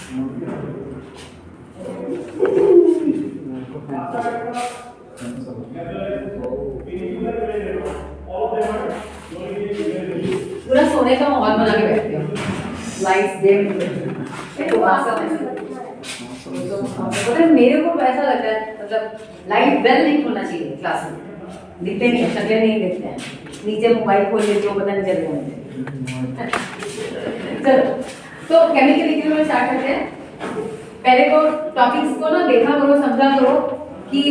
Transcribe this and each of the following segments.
पूरा सोने का माहौल बना के बैठते हो, लाइट्स डिम, तो मेरे को ऐसा लगता है, मतलब लाइट बेल नहीं खोलना चाहिए क्लास में, दिखते नहीं है, शक्लें नहीं दिखते हैं, नीचे मोबाइल खोल लेते हो, पता नहीं चल रहा है। चलो, तो केमिकल इक्विलिब्रियम स्टार्ट करते हैं। पहले तो टॉपिक्स को ना देखा करो, समझा करो कि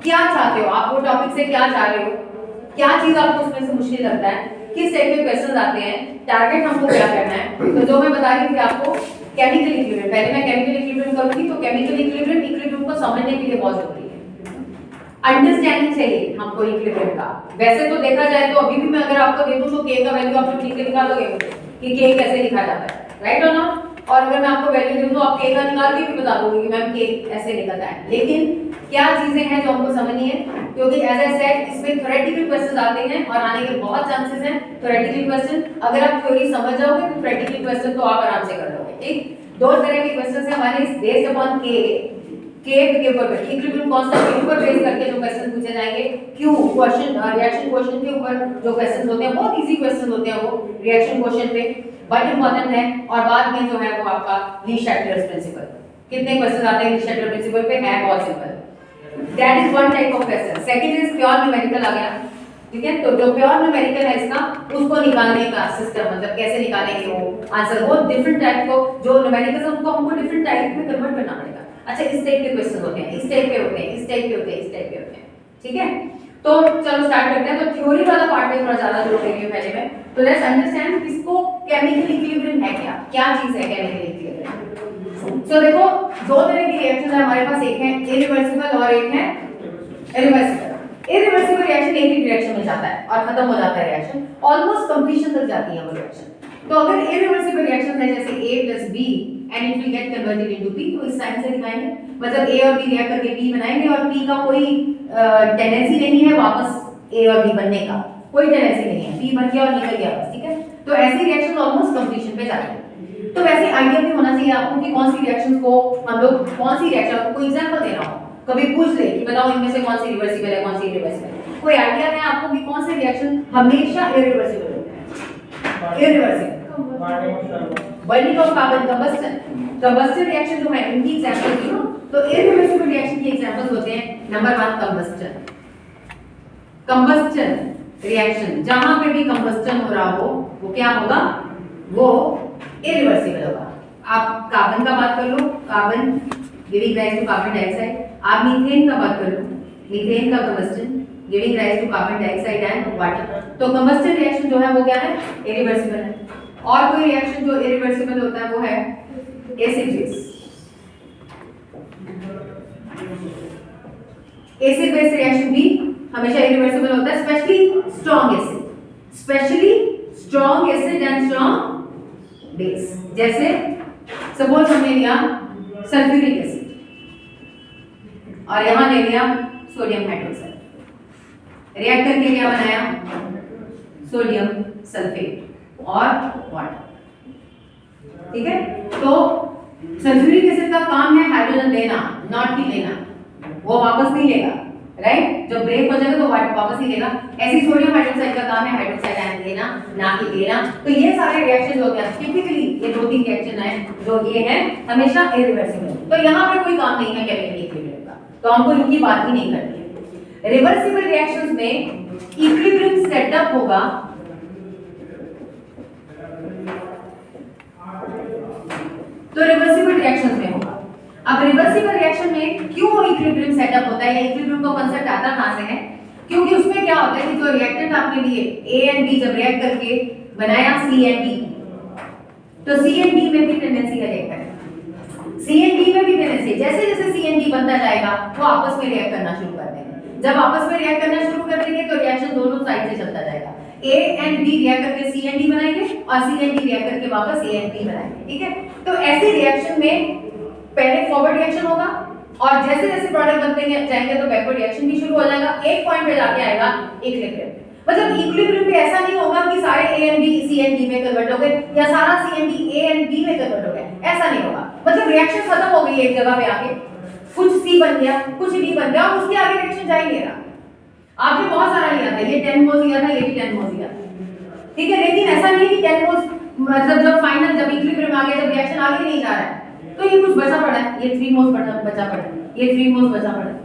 क्या चाहते हो आप, वो टॉपिक से क्या चाह रहे हो, क्या चीज आपको उसमें से मुश्किल लगता है, किस टाइप के क्वेश्चन आते हैं, टारगेट हमको क्या करना है। तो जो मैं बता रही थी आपको केमिकल इक्विलिब्रियम, पहले मैं केमिकल इक्विलिब्रियम करूंगी, तो केमिकल इक्विलिब्रियम को समझने के लिए बहुत जरूरी है, अंडरस्टैंडिंग चाहिए हमको इक्विलिब्रियम का। वैसे तो देखा जाए तो अभी भी मैं अगर आपको दे दूं तो के का वैल्यू आप ठीक से निकाल दोगे कि के कैसे लिखा जाता है, राइट और नॉट। और अगर मैं आपको वैल्यू दूं तो आप के का निकाल के भी बता दोगे कि मैम के ऐसे निकलता है। लेकिन क्या चीजें हैं जो हमको समझनी है, क्योंकि एज आई सेड इसमें थ्योरेटिकल क्वेश्चंस आते हैं और आने के बहुत चांसेस हैं। थ्योरेटिकल क्वेश्चन अगर आप थ्योरी समझ जाओगे तो प्रैक्टिकल क्वेश्चन तो आप आराम से कर लोगे। ठीक, दो तरह के क्वेश्चंस हैं हमारे, बेस्ड अपॉन के ऊपर इक्विलिब्रियम कांस्टेंट के ऊपर बेस करके जो क्वेश्चन पूछे जाएंगे, क्यों क्वेश्चन रिएक्शन क्वेश्चन के ऊपर जो क्वेश्चंस होते हैं बहुत इजी क्वेश्चन होते हैं वो रिएक्शन क्वेश्चन पे, बट इंपॉर्टेंट है। और बाद में जो है वो आपका ली शैटलर्स प्रिंसिपल, कितने क्वेश्चन आते हैं ली शैटलर प्रिंसिपल पे, है बहुत simple, that is one type of question. Second is pure numerical आ गया, ठीक है। तो जो प्योर न्यूमेरिकल है इसका, उसको निकालने का सिस्टम, मतलब कैसे निकालेंगे वो आंसर, वो डिफरेंट टाइप को जो न्यूमेरिकल है उनको हमको डिफरेंट टाइप में कन्वर्ट करना पड़ेगा। अच्छा, इस टाइप के क्वेश्चन होते हैं, इस टाइप के होते हैं, इस टाइप के होते हैं, इस टाइप के होते हैं, ठीक है। तो चलो स्टार्ट करते हैं। तो थ्योरी वाला पार्ट में थोड़ा ज्यादा जोर देंगे पहले में। तो लेट्स अंडरस्टैंड किसको केमिकल इक्विलिब्रियम है, क्या चीज है केमिकल इक्विलिब्रियम। सो देखो, दो तरह की रिएक्शन है हमारे पास, एक है इरिवर्सिबल और एक है इरिवर्सिबल। इरिवर्सिबल रिएक्शन एक ही डायरेक्शन में जाता है और खत्म हो जाता है रिएक्शन, ऑलमोस्ट कंप्लीशन तक जाती है वो रिएक्शन। तो अगर इरिवर्सिबल रिएक्शन है जैसे A + B and it will get converted into P, तो इस साइन से दिखाएंगे, मतलब A और B रिएक्ट करके P बनाएंगे और P का कोई टेंडेंसी नहीं है वापस A और B बनने का, कोई टेंडेंसी नहीं है, P बन गया और निकल गया बस, ठीक है। तो ऐसी रिएक्शन ऑलमोस्ट कंप्लीशन पे जाती है। तो वैसे आइडिया भी होना चाहिए आपको कि कौन सी रिएक्शंस को हम लोग, कौन सी रिएक्शन, आपको कोई एग्जांपल देना हो, कभी पूछ ले कि बताओ इनमें से कौन सी रिवर्सिबल है, कौन सी इरिवर्सिबल है, कोई आइडिया है आपको कि कौन से रिएक्शन हमेशा इरिवर्सिबल होते हैं। Irreversible burning of carbon, combustion reaction जो है इनकी एग्जांपल दी हो, तो इरिवर्सिबल रिएक्शन की एग्जांपल्स होते हैं नंबर 1 कंबस्टन रिएक्शन, जहां पे भी कंबस्टन हो रहा हो वो क्या होगा, वो इरिवर्सिबल होगा। आप कार्बन का बात कर लो, carbon giving rise to carbon dioxide, आप मीथेन का बात कर लो, मीथेन का combustion giving rise to carbon dioxide and water. तो कंबस्टन रिएक्शन जो है वो क्या है, इरिवर्सिबल है। और कोई रिएक्शन जो इरिवर्सिबल होता है वो है acid base, acid base reaction भी हमेशा इरिवर्सिबल होता है, specially strong acid and strong base. जैसे सपोज हमने लिया सल्फ्यूरिक एसिड और यहां ले लिया सोडियम हाइड्रोक्साइड, रिएक्ट करके क्या बनाया, सोडियम सल्फेट और वाटर, ठीक है। तो सल्फ्यूरिक एसिड का काम है हाइड्रोजन देना, नॉट कि लेना, वो वापस नहीं लेगा, राइट। जब ब्रेक हो जाएगा तो वापस नहीं लेगा। ऐसी सोडियम हाइड्रोक्साइड का काम है हाइड्रोक्साइड आयन देना, ना कि लेना। तो ये सारे रिएक्शन होते हैं, टिपिकली ये दो तीन रिएक्शन है जो ये है हमेशा इरिवर्सिबल। तो यहाँ पे कोई काम नहीं है केमिकल इक्विलिब्रियम का, तो हमको इनकी बात ही नहीं करनी है। रिवर्सिबल रिएक्शंस में इक्विलिब्रियम सेटअप होगा, तो रिवर्सिबल रिएक्शंस में होगा। अब रिवर्सिबल रिएक्शन में क्यों इक्विलिब्रियम सेटअप होता है या इक्विलिब्रियम का कांसेप्ट आता कहां से है, क्योंकि उसमें क्या होता है कि जो रिएक्टेंट आपने लिए A एंड B जब रिएक्ट करके बनाया C एंड D, तो C एंड D में भी टेंडेंसी है रिएक्ट करने, C एंड D में भी टेंडेंसी, जैसे जैसे C एंड D बनता जाएगा वो आपस में रिएक्ट करना शुरू कर देंगे। जब आपस में रिएक्ट करना शुरू कर देंगे तो रिएक्शन दोनों साइड से चलता जाएगा, A एंड B रिएक्ट करके C एंड D बनाएंगे और C एंड D रिएक्ट करके वापस A एंड B बनाएंगे, ठीक है। तो ऐसे रिएक्शन में पहले फॉरवर्ड रिएक्शन होगा और जैसे जैसे प्रोडक्ट बनते जाएंगे तो बैकवर्ड रिएक्शन भी शुरू हो जाएगा, एक पॉइंट पे जाके आएगा इक्विलिब्रियम। मतलब इक्विलिब्रियम पे ऐसा नहीं होगा कि सारे A and B C and D में कन्वर्ट हो गए या सारा C and D A and B में कन्वर्ट हो गए, ऐसा नहीं होगा। मतलब रिएक्शन खत्म हो गई एक जगह पे आके, कुछ C बन गया, कुछ D बन गया, और उसके आगे रिएक्शन जा ही नहीं रहा। आपने बहुत सारा लिया था, ये 10 मोल्स लिया था, ये भी 10 मोल्स लिया था, ठीक है, लेकिन ऐसा नहीं है कि 10 मोल्स मतलब जब फाइनल, जब इक्विलिब्रियम आ गया, जब रिएक्शन आगे नहीं जा रहा है, तो ये कुछ बचा पड़ा है, ये 3 मोल्स बचा पड़ा है, ये 3 मोल्स बचा पड़ा है,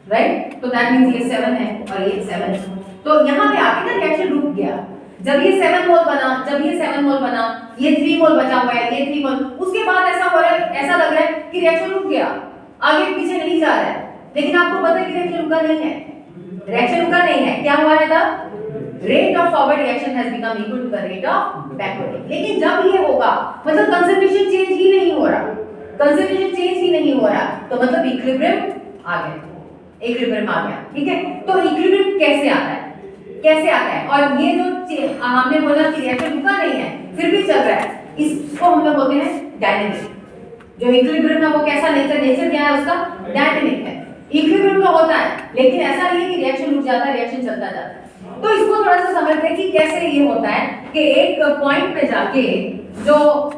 राइट? तो दैट मींस ये 7 है और ये 7 है। तो यहाँ पे आके ना रिएक्शन रुक गया। जब ये 7 मोल बना, जब ये 7 मोल बना, ये 3 मोल बचा हुआ है, ये 3 मोल, उसके बाद ऐसा हो रहा है, ऐसा लग रहा है कि रिएक्शन रुक गया, आगे पीछे नहीं जा रहा है, लेकिन आपको पता है कि रिएक्शन रुका नहीं है, रिएक्शन रुका नहीं है। क्या हुआ है तब? Rate of forward reaction has become equal to the rate of backward. लेकिन जब ये होगा, मतलब कंसंट्रेशन चेंज ही नहीं हो रहा, कंसंट्रेशन चेंज ही नहीं हो रहा, तो मतलब इक्विलिब्रियम आ गया, इक्विलिब्रियम आ गया, ठीक है। तो इक्विलिब्रियम कैसे आता है, कैसे आता है? और ये जो हमने बोला कि रिएक्शन रुका नहीं है, फिर भी चल रहा है, इसको हम लोग बोलते हैं डायनेमिक। जो इक्विलिब्रियम है वो कैसा नेचर, नेचर क्या है उसका? डायनेमिक है। इक्विलिब्रियम तो होता है, लेकिन ऐसा नहीं है कि रिएक्शन रुक जाता है, रिएक्शन चलता जाता है। तो इसको थोड़ा सा समझते हैं कि कैसे ये होता है कि एक पॉइंट पे जाके जो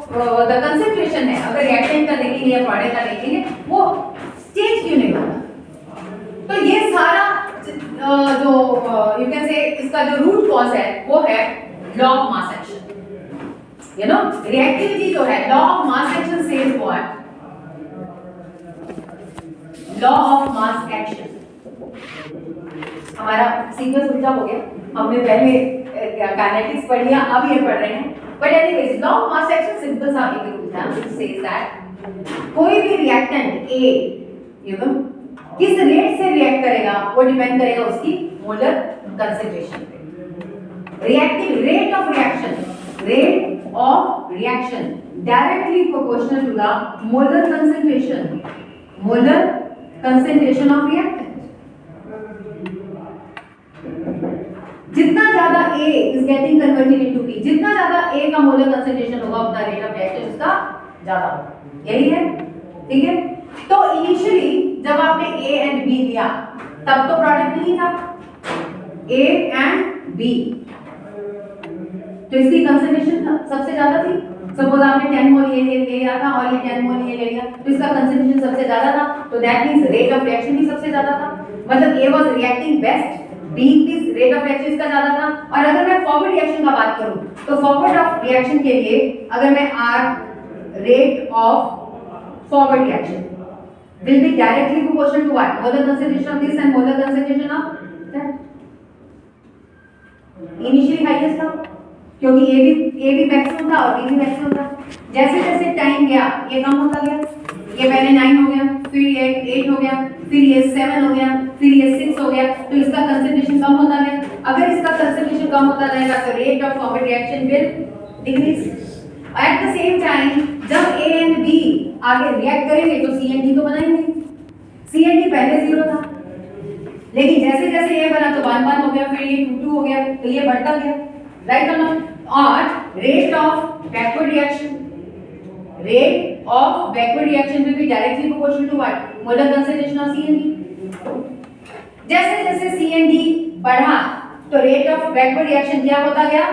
द कंसंट्रेशन है, अगर रिएक्शन का देखेंगे या प्रोडक्ट का देखेंगे, वो चेंज क्यों नहीं होता। तो ये सारा जो यू कैन से इसका जो रूट कॉज है वो है law of mass action. You know reactivity जो है, law of mass action says what? Law of mass action. हमारा सीक्वेंस उल्टा हो गया, हमने पहले काइनेटिक्स पढ़ लिया, अब ये पढ़ रहे हैं। But anyways, law of mass action simple सा एक रूल है, व्हिच सेज दैट कोई भी रिएक्टेंट A, यू नो, किस रेट से रिएक्ट करेगा वो डिपेंड करेगा उसकी मोलर कंसंट्रेशन पे। Reactive rate of reaction, rate of reaction directly proportional to the molar concentration, molar concentration of reactant. जितना ज्यादा A is getting converted into B, जितना ज्यादा A का मोलर कंसंट्रेशन होगा उतना रेट ऑफ रिएक्शन उसका ज्यादा होगा, यही है, ठीक है। तो इनिशियली जब आपने A एंड B लिया तब तो प्रोडक्ट नहीं था, A एंड B, तो इसकी कंसंट्रेशन सबसे ज्यादा थी। सपोज आपने 10 मोल ये ले लिया था और ये 10 मोल ये ले लिया, तो इसका कंसंट्रेशन सबसे ज्यादा था, तो that means rate of reaction भी सबसे ज्यादा था, मतलब A was reacting best, B की रेट ऑफ रिएक्शन इसका ज्यादा था। और अगर मैं फॉरवर्ड रिएक्शन का बात करूं तो फॉरवर्ड ऑफ रिएक्शन के लिए अगर मैं R rate of forward reaction will be directly proportional to what? Molar concentration of this and molar concentration of that. Initially highest था क्योंकि A भी मैक्सिमम था और B भी मैक्सिमम था। जैसे जैसे टाइम गया ये कम होता गया, ये पहले 9 हो गया, फिर ये 8 हो गया, फिर ये 7 हो गया, फिर ये 6 हो गया, तो इसका कंसंट्रेशन कम होता गया। अगर इसका कंसंट्रेशन कम होता रहेगा तो rate of forward reaction will decrease. At the same time जब A एंड B आगे रिएक्ट करेंगे तो C एंड D तो बनाएंगे। C एंड D पहले 0 था, लेकिन जैसे जैसे ये बना तो 1 1 हो गया, फिर ये 2 2 हो गया, तो ये बढ़ता गया, राइट और नॉट? और rate of backward reaction, rate of backward reaction will be directly proportional to what? Molar concentration of C and D। जैसे जैसे C एंड D बढ़ा तो रेट ऑफ बैकवर्ड रिएक्शन क्या होता गया?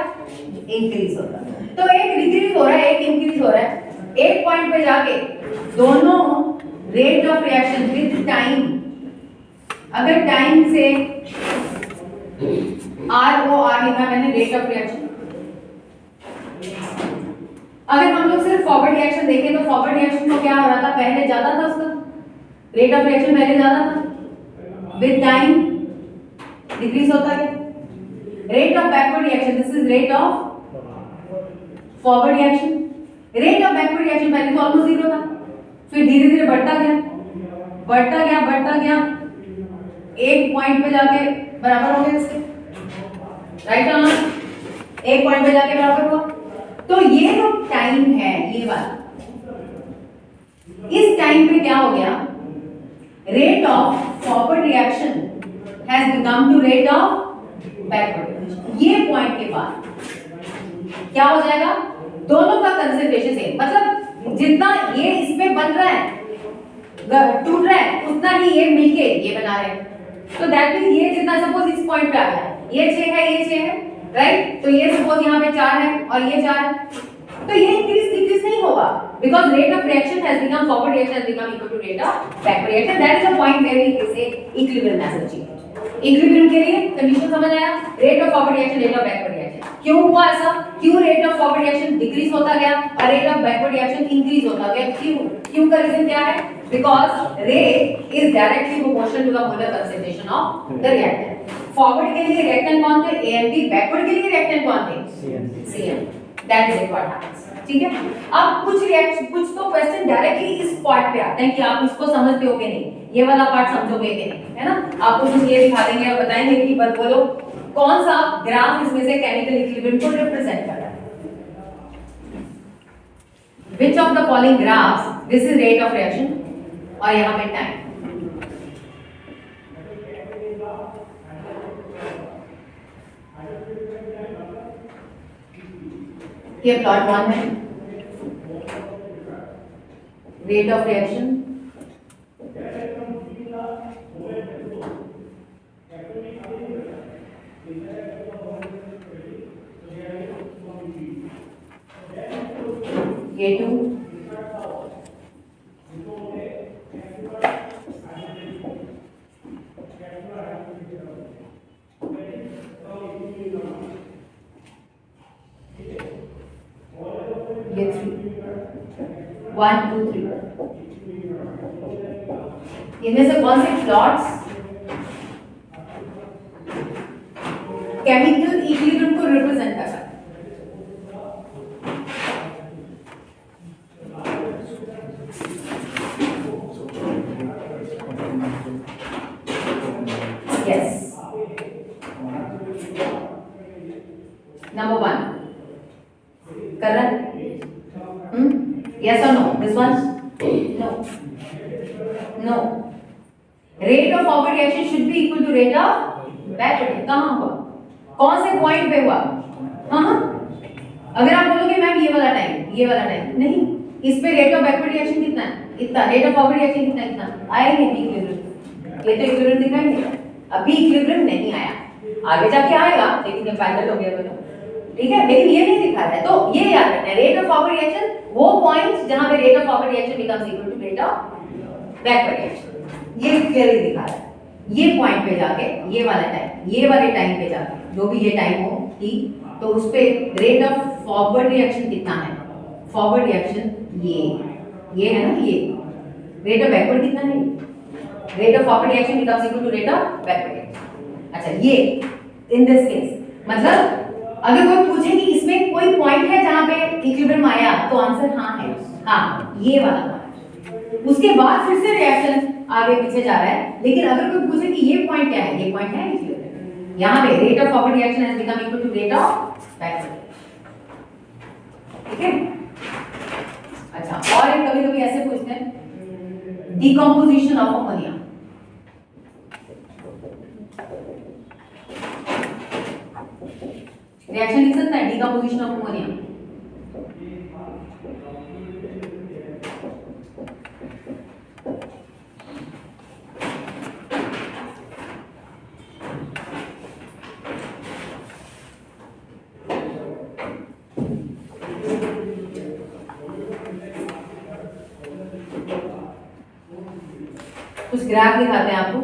इंक्रीज होता। तो एक डिक्रीज हो रहा है, एक इंक्रीज हो रहा है। एक पॉइंट पे जाके दोनों rate of reaction with time, अगर टाइम से ROR लिखा मैंने, रेट ऑफ रिएक्शन। अगर हम लोग सिर्फ फॉरवर्ड रिएक्शन देखें तो फॉरवर्ड रिएक्शन को क्या हो रहा था? पहले ज्यादा था उसका रेट ऑफ रिएक्शन, पहले ज्यादा था, विद टाइम डिक्रीज होता गया। Rate of backward reaction, this is rate of forward reaction. Rate of backward reaction पहले तो ऑलमोस्ट 0 था, फिर धीरे धीरे बढ़ता गया, बढ़ता गया, बढ़ता गया, एक पॉइंट पे जाके बराबर हो गया इसके, राइट और नॉट? एक पॉइंट पे जाके बराबर हुआ। तो ये जो टाइम है ये वाला, इस टाइम पे क्या हो गया? Rate of forward reaction has become to rate of backward reaction. ये पॉइंट के बाद क्या हो जाएगा? दोनों का कंसंट्रेशन सेम, मतलब जितना ये इसमें बन रहा है, टूट रहा है, उतना ही ये मिलके ये बना रहे हैं। तो दैट मींस ये जितना सपोज इस पॉइंट पे आ गया, ये 6 है, ये 6 है, राइट? तो ये सपोज यहाँ पे 4 है और ये 4 है, तो ये इंक्रीज इंक्रीज नहीं होगा because rate of reaction has become forward reaction has become equal to rate of backward reaction. That is the point where we say equilibrium has achieved. Equilibrium के लिए कंडीशन समझ आया, rate of forward reaction, rate of backward reaction. क्यों हुआ ऐसा? क्यों rate of forward reaction decrease होता गया और rate of backward reaction increase होता गया? क्यों का रीजन क्या है? Because rate is directly proportional to the molar concentration of the reactant. Forward के लिए रिएक्टेंट कौन थे? A and B. बैकवर्ड के लिए रिएक्टेंट कौन थे? C and. That is what happens. ठीक है, अब कुछ तो क्वेश्चन डायरेक्टली इस पार्ट पे आते हैं कि आप इसको समझते हो कि नहीं, ये वाला पार्ट समझोगे कि नहीं, है ना? आपको कुछ ये दिखा देंगे और बताएंगे कि बस बोलो कौन सा ग्राफ इसमें से केमिकल इक्विलिब्रियम को रिप्रेजेंट कर रहा है। Which of the following graphs, this is rate of reaction और यहां पे टाइम। ये प्लॉट 1 है, रेट ऑफ रिएक्शन, ये 2, ये 3, 1 2 3। इनमें से कौन से प्लॉट्स केमिकल इक्विलिब्रियम को रिप्रेजेंट कर रहा है? यस, नंबर 1 कर रहा है? Yes or no? This one? No. No. Rate of forward reaction should be equal to rate of backward. कहाँ हुआ? कौन से पॉइंट पे हुआ? हाँ, अगर आप बोलोगे मैम ये वाला टाइम नहीं, इस पे रेट ऑफ बैकवर्ड रिएक्शन कितना है? इतना। रेट ऑफ फॉरवर्ड रिएक्शन कितना? इतना। आया नहीं इक्विलिब्रियम। ये तो इक्विलिब्रियम दिखाएंगे, अभी इक्विलिब्रियम नहीं आया, आगे जाके आएगा, लेकिन ये पैरेलल हो गया दोनों। ठीक है, लेकिन ये नहीं दिखा रहा है, तो ये याद रखना है। रेट ऑफ फॉरवर्ड रिएक्शन वो पॉइंट जहां पे rate of forward reaction becomes equal to rate of backward reaction, ये क्लियरली दिखा रहा है। ये पॉइंट पे जाके ये वाला टाइम, ये वाले टाइम पे जाके जो भी ये टाइम हो ठीक, तो उस पे रेट ऑफ फॉरवर्ड रिएक्शन कितना है? फॉरवर्ड रिएक्शन ये है ना, ये रेट ऑफ बैकवर्ड कितना है? Rate of forward reaction becomes equal to rate of backward reaction. अच्छा, ये इन दिस केस मतलब अगर कोई पूछे कि इसमें कोई पॉइंट है जहां पे इक्विलिब्रियम आया, तो आंसर हाँ है, हाँ ये वाला पॉइंट। उसके बाद फिर से रिएक्शन आगे पीछे जा रहा है, लेकिन अगर कोई पूछे कि ये पॉइंट क्या है, ये पॉइंट है इक्विलिब्रियम। यहां पे rate of forward reaction has become equal to rate of backward. ठीक है, अच्छा, और एक कभी-कभी ऐसे पूछते हैं डिकम्पोजिशन ऑफ अमोनिया। रिएक्शन लिख सकता है डिकम्पोजिशन ऑफ अमोनिया। कुछ ग्राफ दिखाते हैं आपको।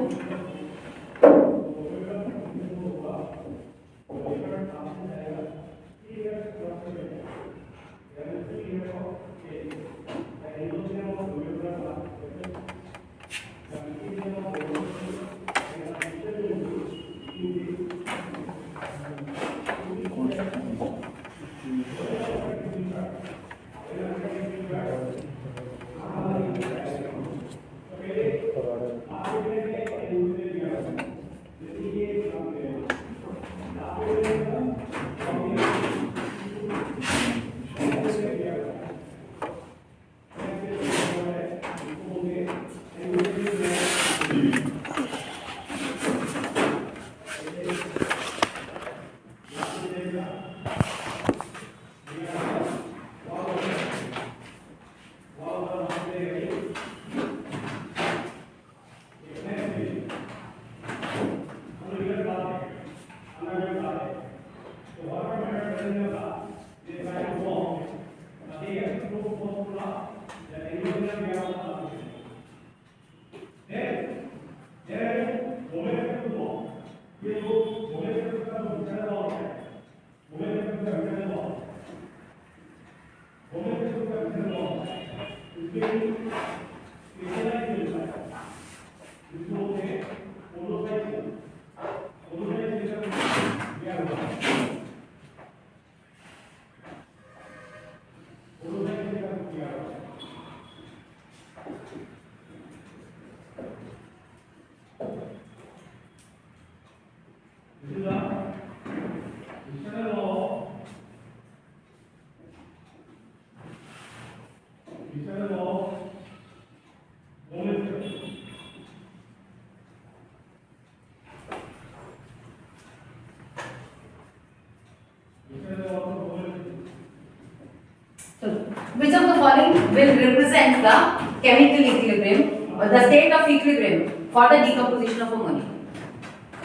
Which of the following will represent the chemical equilibrium or the state of equilibrium for the decomposition of ammonia?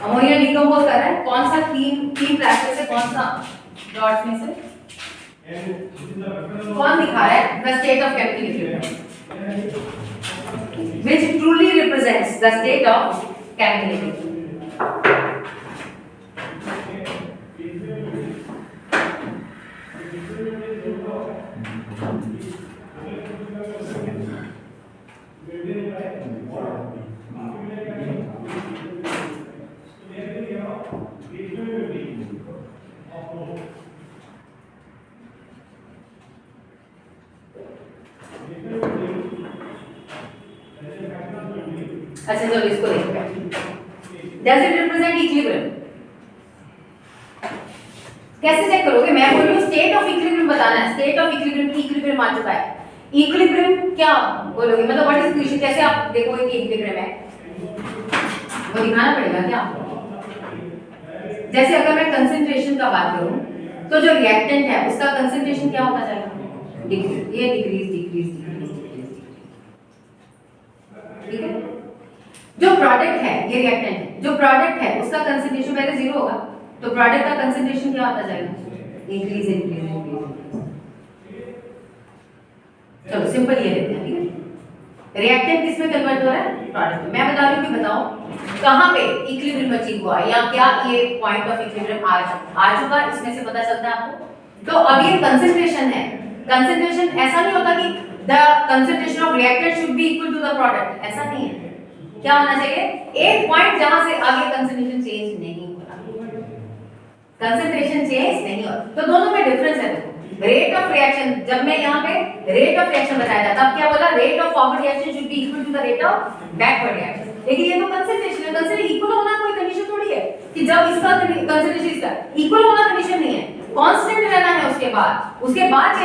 Ammonia decompose कर रहा है, कौन सा तीन क्लासेस से, कौन सा डॉट्स में से कौन दिखा रहा है the state of chemical equilibrium, which truly represents the state of chemical equilibrium. अच्छा चलो इसको देखते हैं. Does it represent equilibrium? कैसे चेक करोगे? मैं बोल रही हूँ स्टेट ऑफ इक्विलिब्रियम बताना है. स्टेट ऑफ इक्विलिब्रियम की इक्विलिब्रियम आ चुका है. इक्विलिब्रियम क्या बोलोगे? मतलब व्हाट इज इक्वेशन? कैसे आप देखोगे कि इक्विलिब्रियम है? वो दिखाना पड़ेगा क्या? जैसे अगर मैं कंसंट्रेशन का बात करूं तो जो रिएक्टेंट है उसका कंसंट्रेशन क्या होता जाएगा? डिक्रीज. ये डिक्रीज डिक्रीज डिक्रीज डिक्रीज. ठीक है. जो प्रोडक्ट है ये रिएक्टेंट है, जो प्रोडक्ट है उसका कंसंट्रेशन पहले जीरो होगा तो प्रोडक्ट का कंसंट्रेशन क्या होता जाएगा? Increase increase increase. चलो सिंपल ये लेते हैं. ठीक है. रिएक्टेंट किस में कन्वर्ट हो रहा है? प्रोडक्ट में. मैं बता रही हूँ कि बताओ कहाँ पे इक्विलिब्रियम अचीव हुआ या क्या ये पॉइंट ऑफ इक्विलिब्रियम आ चुका, इसमें से पता चलता है आपको. तो अब ये कंसंट्रेशन है. कंसंट्रेशन ऐसा नहीं होता कि the concentration of reactant should be equal to the product, ऐसा नहीं है. क्या होना चाहिए? एक पॉइंट जहां से आगे कंसंट्रेशन चेंज नहीं हो रहा, कंसंट्रेशन चेंज नहीं हो. तो दोनों में डिफरेंस है. देखो रेट ऑफ रिएक्शन, जब मैं यहाँ पे रेट ऑफ रिएक्शन बताया था तब क्या बोला? Rate of forward reaction should be equal to the rate of backward reaction. लेकिन ये तो कंसंट्रेशन है. कंसंट्रेशन इक्वल होना कोई कंडीशन थोड़ी है कि जब इसका कंसंट्रेशन इसका इक्वल होना कंडीशन नहीं है. कांस्टेंट रहना है उसके बाद चेंज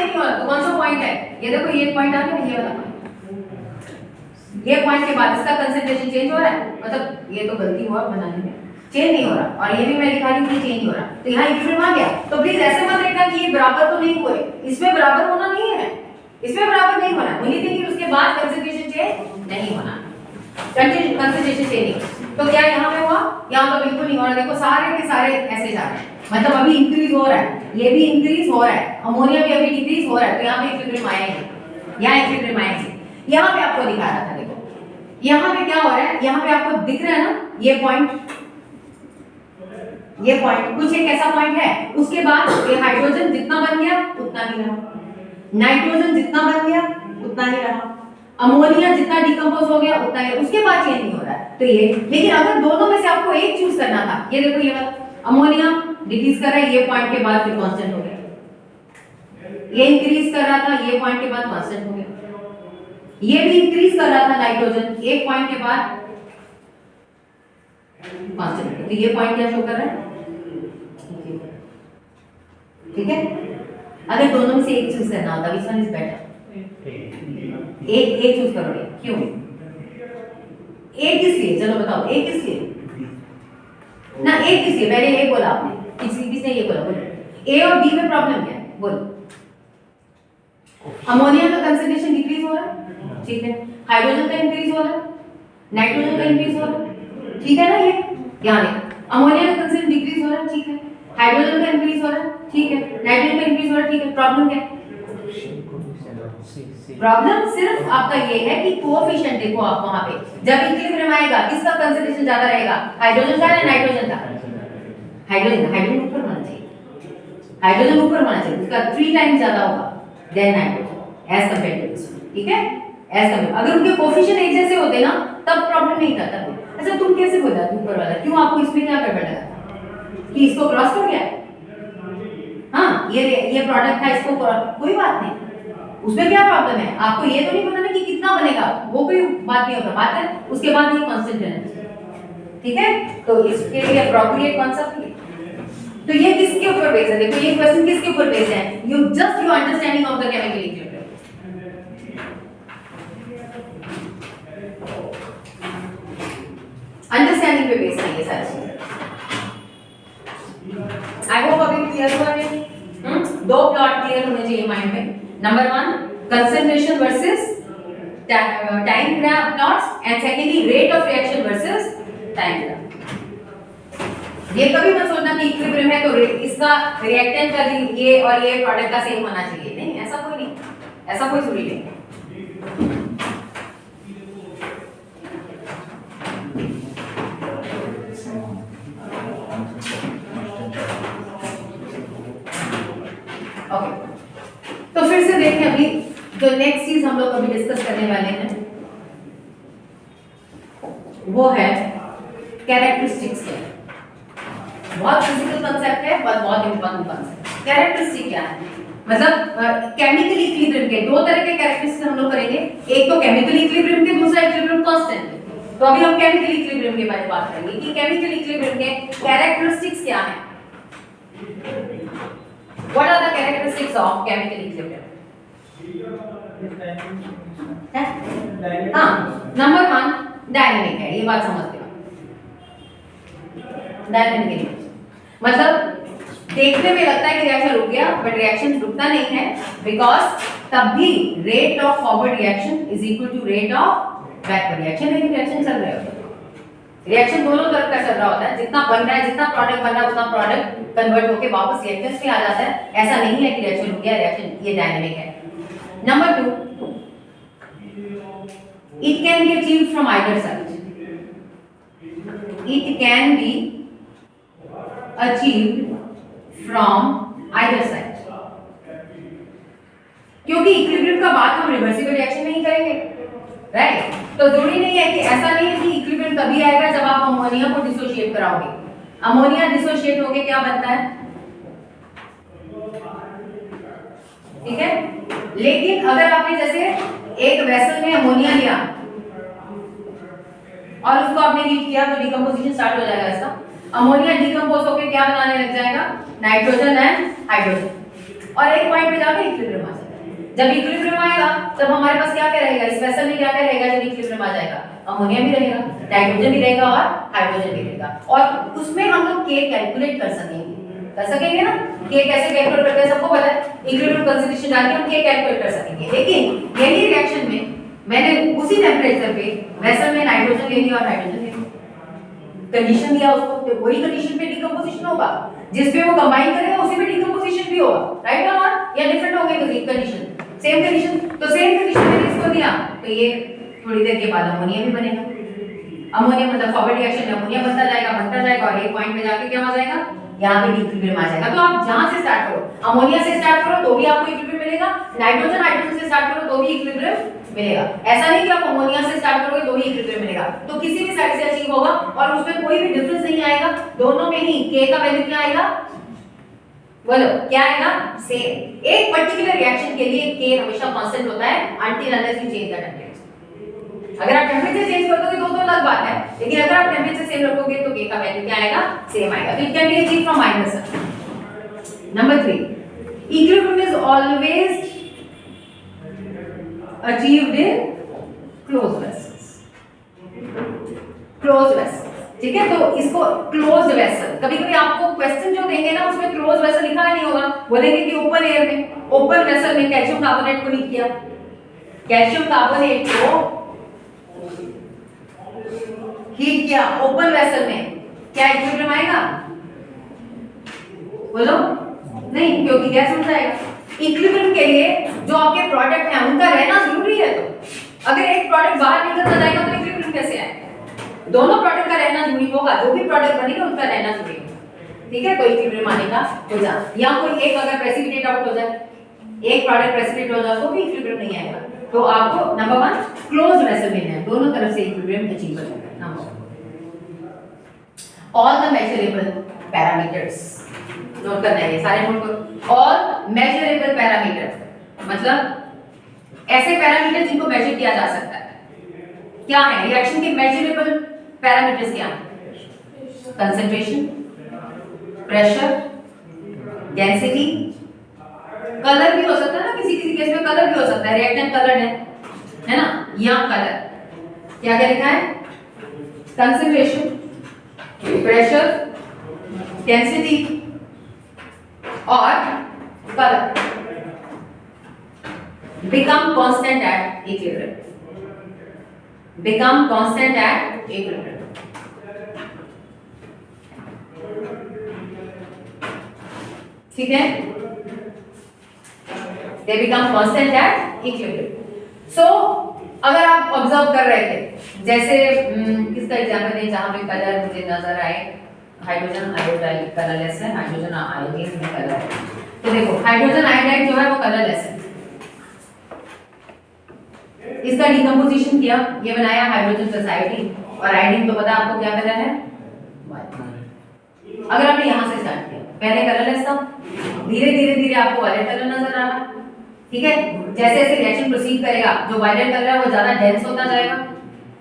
नहीं होना. तो कौन सा पॉइंट है? ये देखो ये पॉइंट आ गया, ये वाला पॉइंट. ये पॉइंट के बाद इसका कंसंट्रेशन चेंज हो रहा है, मतलब ये तो गलती हुआ बनाने में, चेंज नहीं हो रहा. और ये भी मैं दिखा रही हूँ कि चेंज हो रहा. तो यहाँ इक्विलिब्रियम आ गया. तो प्लीज ऐसे मत देखना कि ये बराबर तो नहीं हुए. इसमें बराबर होना नहीं है, इसमें बराबर नहीं होना. ओनली थिंग उसके बाद कंसंट्रेशन चेंज नहीं होना, कंसंट्रेशन चेंज नहीं. तो क्या यहाँ पे हुआ? यहाँ तो बिल्कुल नहीं हो रहा. देखो सारे के सारे ऐसे जा रहे हैं, मतलब अभी इंक्रीज हो रहा है, ये भी इंक्रीज हो रहा है, अमोनिया भी अभी डिक्रीज हो रहा है. तो यहाँ पे इक्विलिब्रियम आएगा, यहाँ इक्विलिब्रियम आएगा. यहाँ पे आपको दिखा रहा था. देखो यहाँ पे क्या हो रहा है? यहाँ पे आपको दिख रहा है ना ये पॉइंट कुछ एक ऐसा पॉइंट है. उसके बाद ये हाइड्रोजन जितना बन गया उतना ही रहा, नाइट्रोजन जितना बन गया उतना ही रहा, अमोनिया जितना डिकम्पोज हो गया उतना ही. उसके बाद चेंज नहीं हो रहा है. तो ये, लेकिन अगर दोनों में से आपको एक चूज करना था, ये देखो ये वाला अमोनिया डिक्रीज कर रहा है, ये पॉइंट के बाद फिर कांस्टेंट हो गया. ये इंक्रीज कर रहा था, ये पॉइंट के बाद कांस्टेंट हो गया. ये भी इंक्रीज कर रहा था नाइट्रोजन, एक पॉइंट के बाद कांस्टेंट. तो ये पॉइंट क्या शो कर रहा है? ठीक है. अगर दोनों में से एक चूज करना होता, विच वन इज बेटर? एक चूज करोगे. क्यों? एक किस लिए? चलो बताओ, एक किस लिए ना? एक किस लिए? पहले एक बोला आपने, किसने ये बोला? बोलो. ए और बी में प्रॉब्लम क्या है? बोलो. अमोनिया का कंसंट्रेशन डिक्रीज हो रहा है, ठीक है. हाइड्रोजन का इंक्रीज हो रहा है, नाइट्रोजन का इंक्रीज हो रहा है, ठीक है ना. ये यहाँ देखो अमोनिया का कंसंट्रेशन डिक्रीज हो रहा है, ठीक है. हाइड्रोजन का इंक्रीज हो रहा है, ठीक है. नाइट्रोजन का इंक्रीज हो रहा है, ठीक है. प्रॉब्लम क्या है? प्रॉब्लम सिर्फ आपका ये है कि कोएफिशिएंट देखो आप वहां पे जब इक्विलिब्रियम आएगा किसका कंसंट्रेशन ज्यादा रहेगा, हाइड्रोजन का या नाइट्रोजन का? हाइड्रोजन ऊपर होना चाहिए, हाइड्रोजन ऊपर होना चाहिए, उसका 3 टाइम्स ज्यादा होगा than nitrogen as compared to this, ठीक है? एज कंपेयर अगर उनके कोएफिशिएंट एक जैसे होते ना तब प्रॉब्लम नहीं था तब। अच्छा तुम कैसे बोला ऊपर वाला, क्यों आपको इसमें क्या गड़बड़ लगा कि इसको क्रॉस कर गया? हाँ ये प्रोडक्ट था, इसको कोई बात नहीं, उसमें क्या प्रॉब्लम है? आपको ये तो नहीं पता ना कि कितना बनेगा, वो कोई बात नहीं होता, बात है उसके बाद ये कांस्टेंट है, ठीक है? तो इसके लिए अप्रोप्रिएट कौन सा है? तो ये किसके ऊपर बेस्ड है? देखो ये क्वेश्चन किसके ऊपर बेस्ड है? You just your understanding of the chemical equilibrium, understanding पे बेस्ड है ये सारी चीजें। आई होप अभी क्लियर हुआ है। दो प्लॉट क्लियर होने चाहिए माइंड में। Number 1 concentration versus time graph plots and secondly rate of reaction versus time graph. ये कभी मत सोचना कि इक्विलिब्रियम है तो इसका रिएक्टेंट का ये और ये प्रोडक्ट का सेम होना चाहिए, नहीं, ऐसा कोई नहीं, ऐसा कोई थोड़ी नहीं। ओके तो फिर से देखें अभी जो नेक्स्ट चीज हम लोग अभी डिस्कस करने वाले हैं वो है कैरेक्टरिस्टिक्स के। बहुत फिजिकल कांसेप्ट है पर बहुत इंपॉर्टेंट कांसेप्ट। कैरेक्टरिस्टिक क्या है? मतलब केमिकल इक्विलिब्रियम के दो तरह के कैरेक्टरिस्टिक्स हम लोग करेंगे, एक तो केमिकल इक्विलिब्रियम के, दूसरा इक्विलिब्रियम कांस्टेंट के। तो अभी हम केमिकल इक्विलिब्रियम के बारे में बात करेंगे कि केमिकल इक्विलिब्रियम के कैरेक्टरिस्टिक्स क्या हैं। What are the characteristics of chemical equilibrium? हाँ, नंबर 1 डायनेमिक है, ये बात समझते हो? डायनेमिक है मतलब देखने में लगता है कि रिएक्शन रुक गया बट रिएक्शन रुकता नहीं है, बिकॉज तब भी rate of forward reaction is equal to rate of backward reaction. लेकिन रिएक्शन चल रहा है, रिएक्शन दोनों तरफ का चल रहा होता है, जितना बन रहा है, जितना प्रोडक्ट बन रहा है उतना प्रोडक्ट कन्वर्ट होके वापस रिएक्टेंट्स में आ जाता है। ऐसा नहीं है कि रिएक्शन रुक गया, रिएक्शन ये डायनेमिक है। Number 2 it can be achieved from either side, it can be achieved from either side, क्योंकि इक्विलिब्रियम का बात हम रिवर्सिबल रिएक्शन में ही करेंगे, राइट? तो जरूरी नहीं है कि ऐसा नहीं है कि इक्विलिब्रियम तभी आएगा जब आप अमोनिया को डिसोशिएट कराओगे। अमोनिया डिसोशिएट होके क्या बनता है, ठीक है? लेकिन अगर आपने जैसे एक वेसल में अमोनिया लिया और उसको आपने हीट किया तो डिकम्पोजिशन स्टार्ट हो जाएगा इसका। अमोनिया डिकम्पोज होके क्या बनाने लग जाएगा, नाइट्रोजन एंड हाइड्रोजन, और एक पॉइंट पे जाके इक्विलिब्रियम आ जाएगा। जब इक्विलिब्रियम आएगा तब हमारे पास क्या क्या रहेगा, इस वेसल में क्या क्या रहेगा जब इक्विलिब्रियम आ जाएगा? अमोनिया भी रहेगा, नाइट्रोजन भी रहेगा और हाइड्रोजन भी रहेगा, और उसमें हम लोग K कैलकुलेट कर सकेंगे ना? K कैसे कैलकुलेट करते हैं सबको पता है, इक्विलिब्रियम कंसंट्रेशन डाल के हम K कैलकुलेट कर सकेंगे। लेकिन यही रिएक्शन में मैंने उसी टेंपरेचर पे वेसल में नाइट्रोजन ले लिया और हाइड्रोजन ले लिया, कंडीशन दिया उसको, तो वही कंडीशन पे डिकम्पोजिशन होगा, जिस पे वो कंबाइन करेगा उसी पे डिकम्पोजिशन भी होगा, राइट और नॉट? या डिफरेंट हो गई कंडीशन, सेम कंडीशन? तो सेम कंडीशन मैंने इसको दिया तो ये थोड़ी देर के बाद अमोनिया भी बनेगा। अमोनिया मतलब फॉरवर्ड रिएक्शन में अमोनिया बनता जाएगा और एक पॉइंट पे जाके क्या हो जाएगा, यहाँ पे इक्विलिब्रियम आ जाएगा। तो आप जहां से स्टार्ट करो, अमोनिया से स्टार्ट करो तो भी आपको इक्विलिब्रियम मिलेगा, हाइड्रोजन से स्टार्ट करो तो भी इक्विलिब्रियम मिलेगा। ऐसा नहीं कि आप अमोनिया से स्टार्ट करोगे तो ही इक्विलिब्रियम मिलेगा, तो किसी भी साइड से अचीव होगा और उसमें कोई भी डिफरेंस नहीं आएगा, दोनों में ही K का वैल्यू क्या आएगा, बोलो क्या आएगा, सेम। एक पर्टिकुलर रिएक्शन के लिए K हमेशा कांस्टेंट होता है until unless you change the temperature. अगर आप टेंपरेचर चेंज कर दोगे तो अलग बात है, लेकिन अगर आप टेंपरेचर सेम रखोगे तो K का वैल्यू क्या आएगा, सेम आएगा। तो it can be achieved from minus. Number 3 equilibrium is always achieved in closed vessels, closed vessels, ठीक है? तो इसको closed vessel, कभी-कभी आपको क्वेश्चन जो देंगे ना उसमें closed vessel लिखा नहीं होगा, बोलेंगे कि ओपन एयर में, ओपन वेसल में कैल्शियम कार्बोनेट को हीट किया, कैल्शियम कार्बोनेट को हीट किया ओपन वेसल में, क्या इक्विलिब्रियम आएगा? बोलो नहीं, क्योंकि गैस उड़ जाएगा। इक्विलिब्रियम के लिए जो आपके प्रोडक्ट हैं उनका रहना जरूरी है। तो अगर एक प्रोडक्ट बाहर निकलता जाएगा तो इक्विलिब्रियम कैसे आएगा? दोनों प्रोडक्ट का रहना जरूरी होगा, जो भी प्रोडक्ट बनेगा उनका रहना जरूरी होगा। ठीक है, तो इक्विलिब्रियम आनेगा हो जा, या कोई एक अगर प्रेसिपिटेट आउट हो जाए, एक प्रोडक्ट प्रेसिपिटेट हो जाए तो भी इक्विलिब्रियम नहीं आएगा। तो आपको नंबर 1 क्लोज वेसल में है, दोनों तरफ से इक्विलिब्रियम अचीव हो जाएगा। Number all the measurable parameters, note करना है ये सारे नोट करो। ऑल मेजरेबल पैरामीटर्स मतलब ऐसे पैरामीटर जिनको मेजर किया जा सकता है। क्या है रिएक्शन के मेजरेबल पैरामीटर्स? क्या है? कंसंट्रेशन, प्रेशर, डेंसिटी, कलर भी हो सकता है ना, किसी किसी केस में कलर भी हो सकता है, रिएक्टेंट कलर है ना, या कलर। क्या क्या लिखा है? कंसंट्रेशन, प्रेशर, डेंसिटी और colour become constant at equilibrium, become constant at equilibrium। ठीक है, they become constant at equilibrium। So अगर आप ऑब्जर्व कर रहे थे, जैसे किसका एग्जांपल है जहां पे कलर मुझे नजर आए, हाइड्रोजन आयोडाइड कलरलेस है, हाइड्रोजन आयोडीन में कलर है। तो देखो हाइड्रोजन आयोडाइड जो है वो कलरलेस है, इसका डिकम्पोजिशन किया, ये बनाया हाइड्रोजन प्लस आयोडीन, और आयोडीन तो पता आपको क्या कलर है? अगर आपने यहां से स्टार्ट किया, पहले कलरलेस था, धीरे धीरे धीरे आपको वायलेट कलर नजर आ रहा। ठीक है, जैसे जैसे रिएक्शन प्रोसीड करेगा जो वायलेट कलर है वो ज्यादा डेंस होता जाएगा,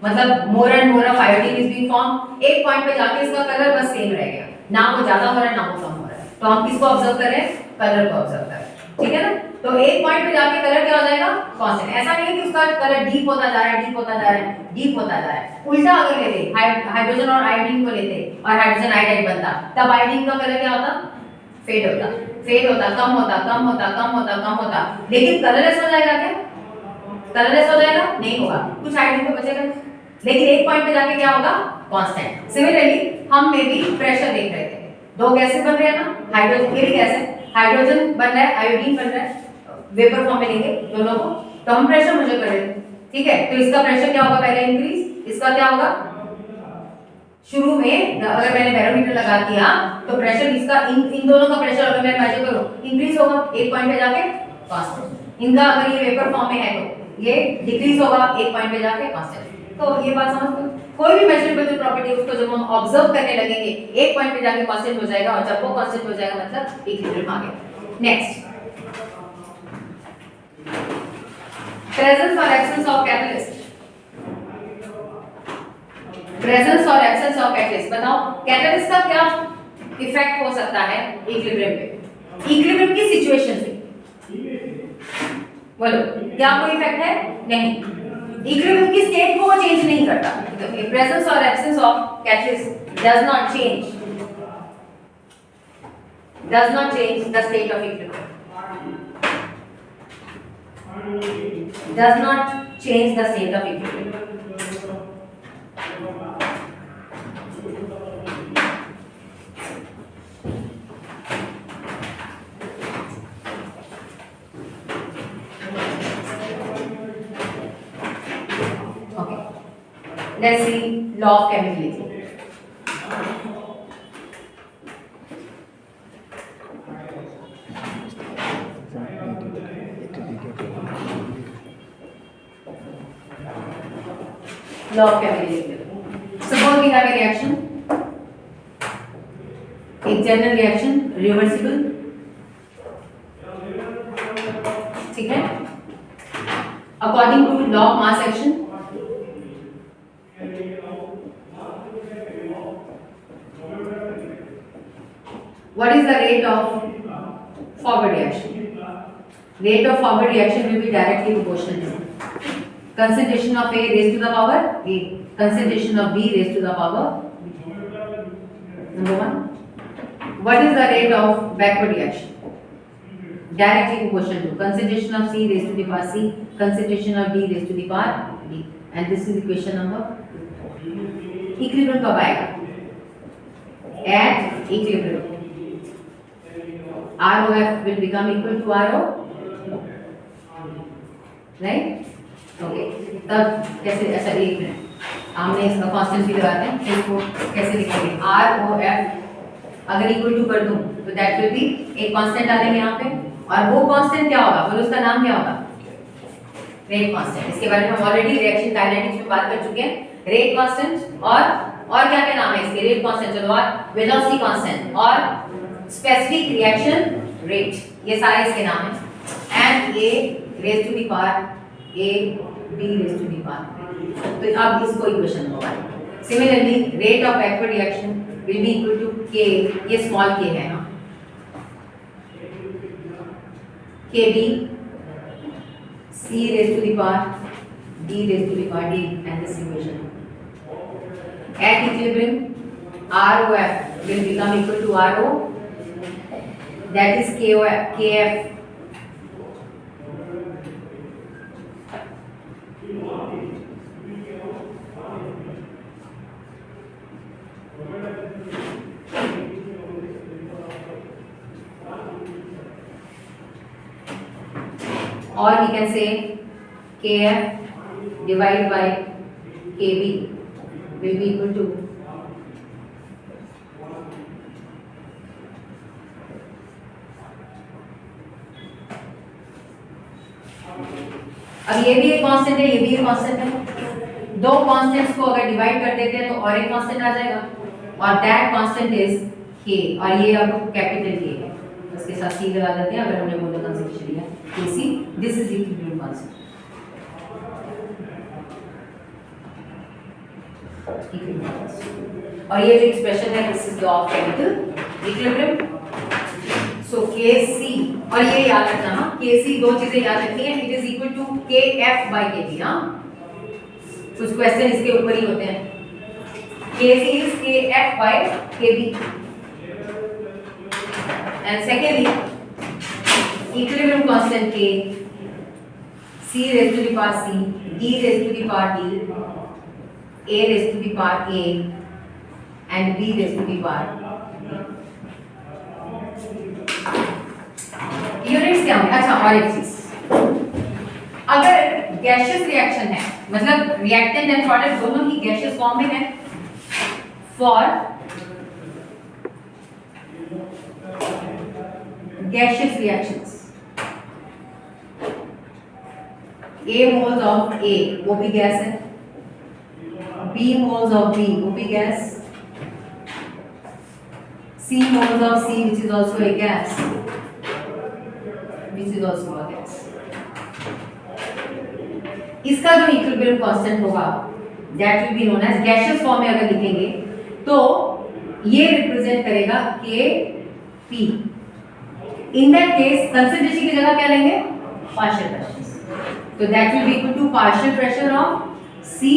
मतलब more and more of iodine is being form. एक पॉइंट पे जाके इसका कलर बस सेम रह गया, ना वो ज्यादा हो रहा है ना वो कम हो रहा है। तो हम किसको ऑब्जर्व कर रहे हैं? कलर को ऑब्जर्व कर रहे हैं। ठीक है ना, तो एक पॉइंट पे जाके कलर क्या हो जाएगा? कांस्टेंट। ऐसा नहीं है कि उसका कलर डीप होता जा रहा है, डीप होता जा रहा है, डीप होता जा रहा है। उल्टा अगर लेते हाइड्रोजन और आयोडीन को लेते और हाइड्रोजन आयोडाइड बनता, तब आयोडीन का कलर क्या होता? फेड होता, फेड होता, कम होता, कम होता, कम होता, कम होता। लेकिन कलरलेस हो जाएगा क्या? कलरलेस हो जाएगा? नहीं होगा, कुछ आयोडीन तो बचेगा, लेकिन एक पॉइंट पे जाके क्या होगा? कांस्टेंट। सिमिलरली हम में भी प्रेशर देख रहे थे, दो गैसेस बन रहे हैं ना, हाइड्रोजन ये भी गैस है, हाइड्रोजन बन रहा है, आयोडीन बन रहा है, वेपर फॉर्म में लेंगे दोनों को, तो हम प्रेशर मेजर कर रहे थे। ठीक है, तो इसका प्रेशर क्या होगा? पहले इंक्रीज, इसका क्या होगा? शुरू में अगर मैंने बैरोमीटर लगा दिया तो प्रेशर इसका इन दोनों का प्रेशर अगर मैं मेजर करूं इंक्रीज होगा, एक पॉइंट पे जाके कांस्टेंट। इनका अगर ये वेपर फॉर्म में है तो ये डिक्रीज होगा, एक पॉइंट पे जाके कांस्टेंट। तो ये बात समझ लो, कोई भी मेजरेबल जो प्रॉपर्टी उसको जब हम ऑब्जर्व करने लगेंगे एक पॉइंट पे जाके कांस्टेंट हो जाएगा, और जब वो कांस्टेंट हो जाएगा मतलब इक्विलिब्रियम आ गया। नेक्स्ट, प्रेजेंस और एब्सेंस ऑफ कैटलिस्ट। प्रेजेंस और एब्सेंस ऑफ कैटलिस्ट, बताओ कैटलिस्ट का क्या इफेक्ट हो सकता है इक्विलिब्रियम पे, इक्विलिब्रियम की सिचुएशन पे? बोलो, क्या कोई इफेक्ट है? नहीं, इक्विलिब्रियम की स्टेट को वो चेंज नहीं करता। प्रेजेंस और absence of catalyst does not change the state of equilibrium, does not change the state of equilibrium। Okay, let's see law of chemicality। Law of chemicality। Suppose we have a reaction, एक general reaction reversible, ठीक है, according to law of mass action what is the rate of forward reaction? Rate of forward reaction will be directly proportional to concentration of A raised to the power A, concentration of B raised to the power B. Number 1. What is the rate of backward reaction? Directly proportional to concentration of C raised to the power C, concentration of D raised to the power D. And this is equation number 2. Equilibrium कब आएगा? At equilibrium ROF will become equal to RO right okay. तब कैसे, अच्छा एक minute, हमने इसका constant भी लगाते हैं, तो इसको कैसे लिखेंगे, ROF अगर इक्वल टू कर दूं तो दैट विल बी एक कांस्टेंट डालेंगे यहाँ पे, और वो कांस्टेंट क्या होगा, बोलो उसका नाम क्या होगा, रेट कांस्टेंट। इसके बारे में हम ऑलरेडी रिएक्शन काइनेटिक्स में बात कर चुके हैं। रेट कांस्टेंट और क्या क्या नाम है इसके, रेट कांस्टेंट चलो, और वेलोसिटी कांस्टेंट और स्पेसिफिक रिएक्शन रेट, ये सारे इसके नाम हैं। And A raise to the power A B raise to the power, तो अब इसको इक्वेशन होगा। Similarly rate of backward reaction will be equal to K, ये स्मॉल k है ना, KB C raised to the power D raised to the power D, and this equation. At equilibrium, ROF will become equal to RO, that is KF. Or we can say Kf divided by Kb will be equal to अब ये भी एक constant है, ये भी एक constant है। दो कांस्टेंट्स को अगर डिवाइड कर देते हैं तो और एक कांस्टेंट आ जाएगा, और दैट कांस्टेंट इज K, और ये अब कैपिटल K है, उसके साथ C लगा देते हैं अगर हमने मोलर कंसंट्रेशन लिया Kc, this is equilibrium constant. और ये जो एक्सप्रेशन है this is law of chemical equilibrium. So Kc, और ये याद रखना, हाँ Kc दो चीजें याद रखनी है, it is equal to Kf by Kb। हाँ कुछ क्वेश्चन इसके ऊपर ही होते हैं। Kc is Kf by Kb, and secondly equilibrium constant K, C raised to the power C, D raised to the power D, A raised to the power A, and B raised to the power। Units क्या होंगे, अच्छा और एक चीज, अगर gaseous reaction है, मतलब reactant and product दोनों ही गैसियस फॉर्म में है, for gaseous reactions A moles of A वो भी गैस है, B moles of B वो भी gas, C moles of C which is also a gas, which is also a gas। इसका जो इक्विलिब्रियम कांस्टेंट होगा that will be known as gaseous form में अगर लिखेंगे तो ये रिप्रेजेंट करेगा Kp। In that case concentration की जगह क्या लेंगे, partial pressure, तो that will be equal to partial pressure of C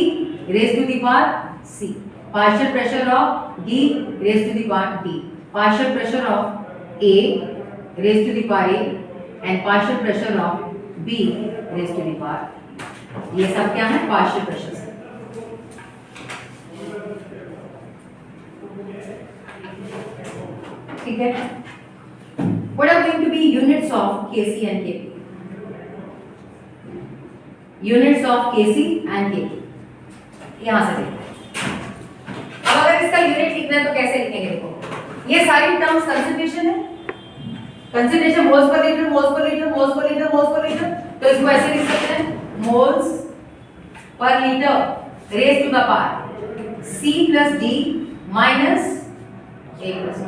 raised to the power C, partial pressure of D raised to the power D, partial pressure of A raised to the power A, and partial pressure of B raised to the power। ये सब क्या है, partial pressures। ठीक है, what are going to be units of Kc and Kp? Units of Kc and Kp, यहां से देखो। अब अगर इसका यूनिट लिखना है तो कैसे लिखेंगे, देखो ये सारी टर्म्स कंसंट्रेशन है, concentration moles per litre, moles per litre, moles per litre, moles per litre, तो इसको ऐसे लिख सकते हैं moles per litre raise to the power C plus D minus A plus.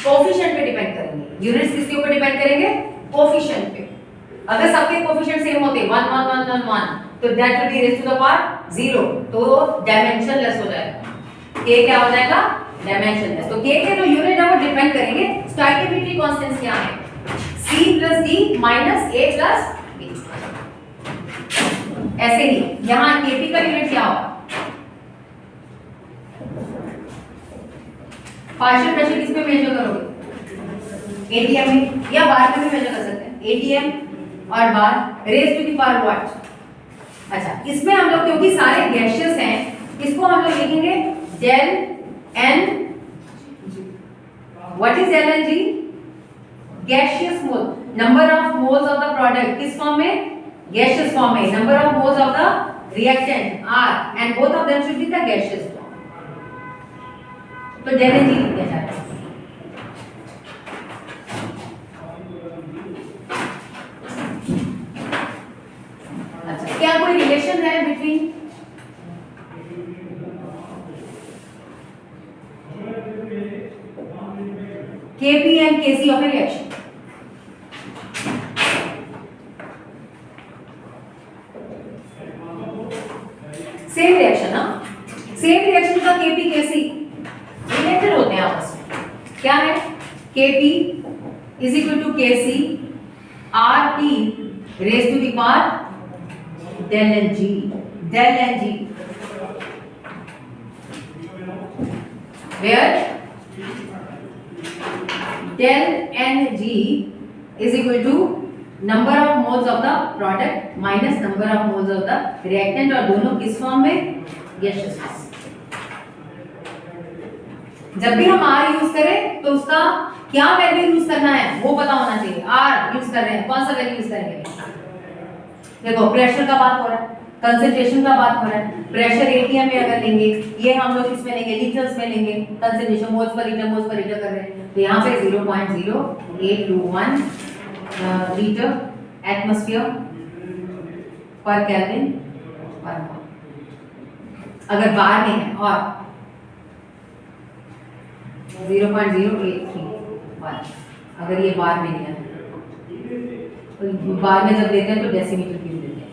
Coefficient पे डिपेंड करेंगे, यूनिट्स किसके ऊपर डिपेंड करेंगे, कोफिशिएंट पे। अगर सबके कोफिशिएंट सेम होते 1 1 1 1 1 तो that will be raise to the power 0, तो डायमेंशनलेस हो जाएगा, k क्या हो जाएगा, डायमेंशनलेस। तो k के जो यूनिट है वो डिपेंड करेंगे स्टोइकियोमेट्रिक कांस्टेंट्स क्या है, C plus D minus A plus B। ऐसे ही यहां Kp का यूनिट क्या होगा, पार्शियल प्रेशर किस पे मेजर करोगे, एटीएम में, या बार में भी मेजर कर सकते हैं, एटीएम और bar raise to the power what. अच्छा इसमें हम लोग क्योंकि सारे गैसियस हैं इसको हम लोग लिखेंगे del N, what is del N G, gaseous mole. Number of moles of the product किस फॉर्म में, गैसियस फॉर्म में, number of moles of the reactant are and both of them should be the gaseous form. तो del G लिख दिया जाता है। अच्छा, क्या कोई रिलेशन है between Kp and Kc of a reaction? Same reaction, हाँ सेम रिएक्शन का Kp Kc रिलेटेड होते हैं आपस में। क्या है, Kp is equal to Kc RT raised to the power del Ng, del Ng, where del Ng is equal to number of moles of the product minus number of moles of the reactant, और दोनों किस form में, gaseous form. जब भी हम R use करें तो उसका क्या वैल्यू यूज करना है वो पता होना चाहिए। R यूज कर रहे हैं, कौन सा वैल्यू यूज करेंगे, देखो प्रेशर का बात हो रहा है, कंसंट्रेशन का बात हो रहा है, प्रेशर एटीएम में अगर लेंगे, ये हम लोग इसमें लेंगे लीटर्स में लेंगे, कंसंट्रेशन मोल्स पर लीटर कर रहे हैं, तो यहाँ पे 0.0821 लीटर एटमॉस्फेयर पर केल्विन पर मोल। अगर बार में है और 0.0831 अगर ये बार में लिया तो बार में जब देते हैं तो डेसीमीटर क्यूब देते हैं,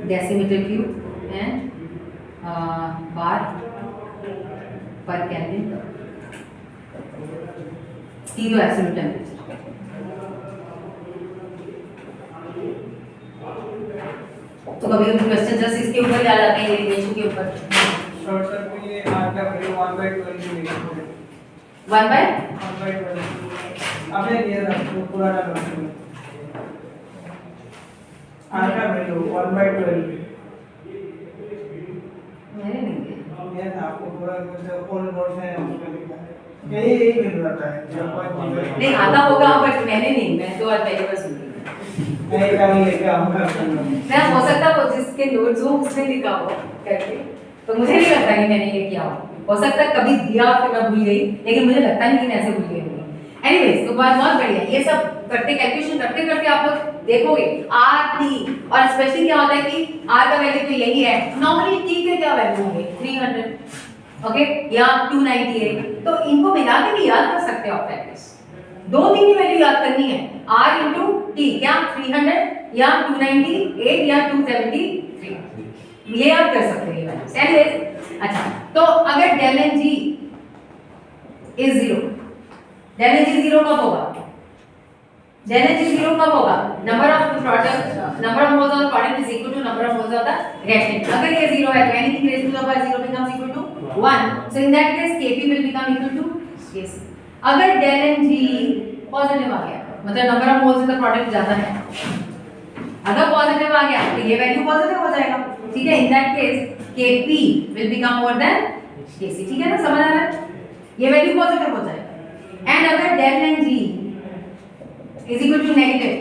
डेसीमीटर क्यूब एंड बार पर केल्विन T जो एब्सोल्यूट टेम्परेचर। तो कभी कभी क्वेश्चन जस्ट इसके ऊपर आ जाते हैं, ये रिलेशन के ऊपर। शॉर्ट सर्किट के लिए R का वैल्यू 1/12 मिलेगा। 1/12 आपने दिया था तो पूरा डालो। R का वैल्यू 1/12 मैंने नहीं दिया। ये था आपको पूरा जो ऑल नोट्स है उसमें लिखा है। यही मिल जाता है 0.0 नहीं आता होगा बट मैंने नहीं, मैं तो आज पहली बार सुन रही हूँ। मैं कल लेके आऊंगा। मैं हो सकता है वो जिसके नोट्स हो उसने लिखा हो करके, तो मुझे नहीं लगता कि मैंने ये किया हो सकता है कभी दिया फिर मैं भूल गई, लेकिन मुझे लगता नहीं कि मैं ऐसे भूल गई होंगी। एनीवेज तो बात बहुत बढ़िया, ये सब करते कैलकुलेशन करते करते आप लोग देखोगे आर टी, और स्पेशली क्या होता है कि आर का वैल्यू तो यही है, नॉर्मली टी के क्या वैल्यू होंगे 300 ओके या 298, तो इनको मिला के भी याद कर सकते हो आप प्रैक्टिस। दो तीन ही वैल्यू याद करनी है, r इंटू टी क्या 300 या 298 या 273, ये याद कर सकते हैं वैल्यूज। एनीवेज अच्छा, तो अगर del Ng is 0, del Ng 0 कब होगा, del Ng 0 कब होगा, number of product, number of moles of product is equal to number of moles of the reactant. अगर ये 0 है तो anything raise to the power 0 becomes equal to 1, so in that case Kp will become equal to Kc। अगर del Ng positive आ गया, मतलब number of moles in the product ज्यादा है, अगर पॉजिटिव आ गया तो ये वैल्यू पॉजिटिव हो जाएगा, ठीक है। In that case Kp will become more than Kc, ठीक है ना, समझ आ रहा है, ये वैल्यू पॉजिटिव हो जाएगा। एंड अगर del Ng is equal to negative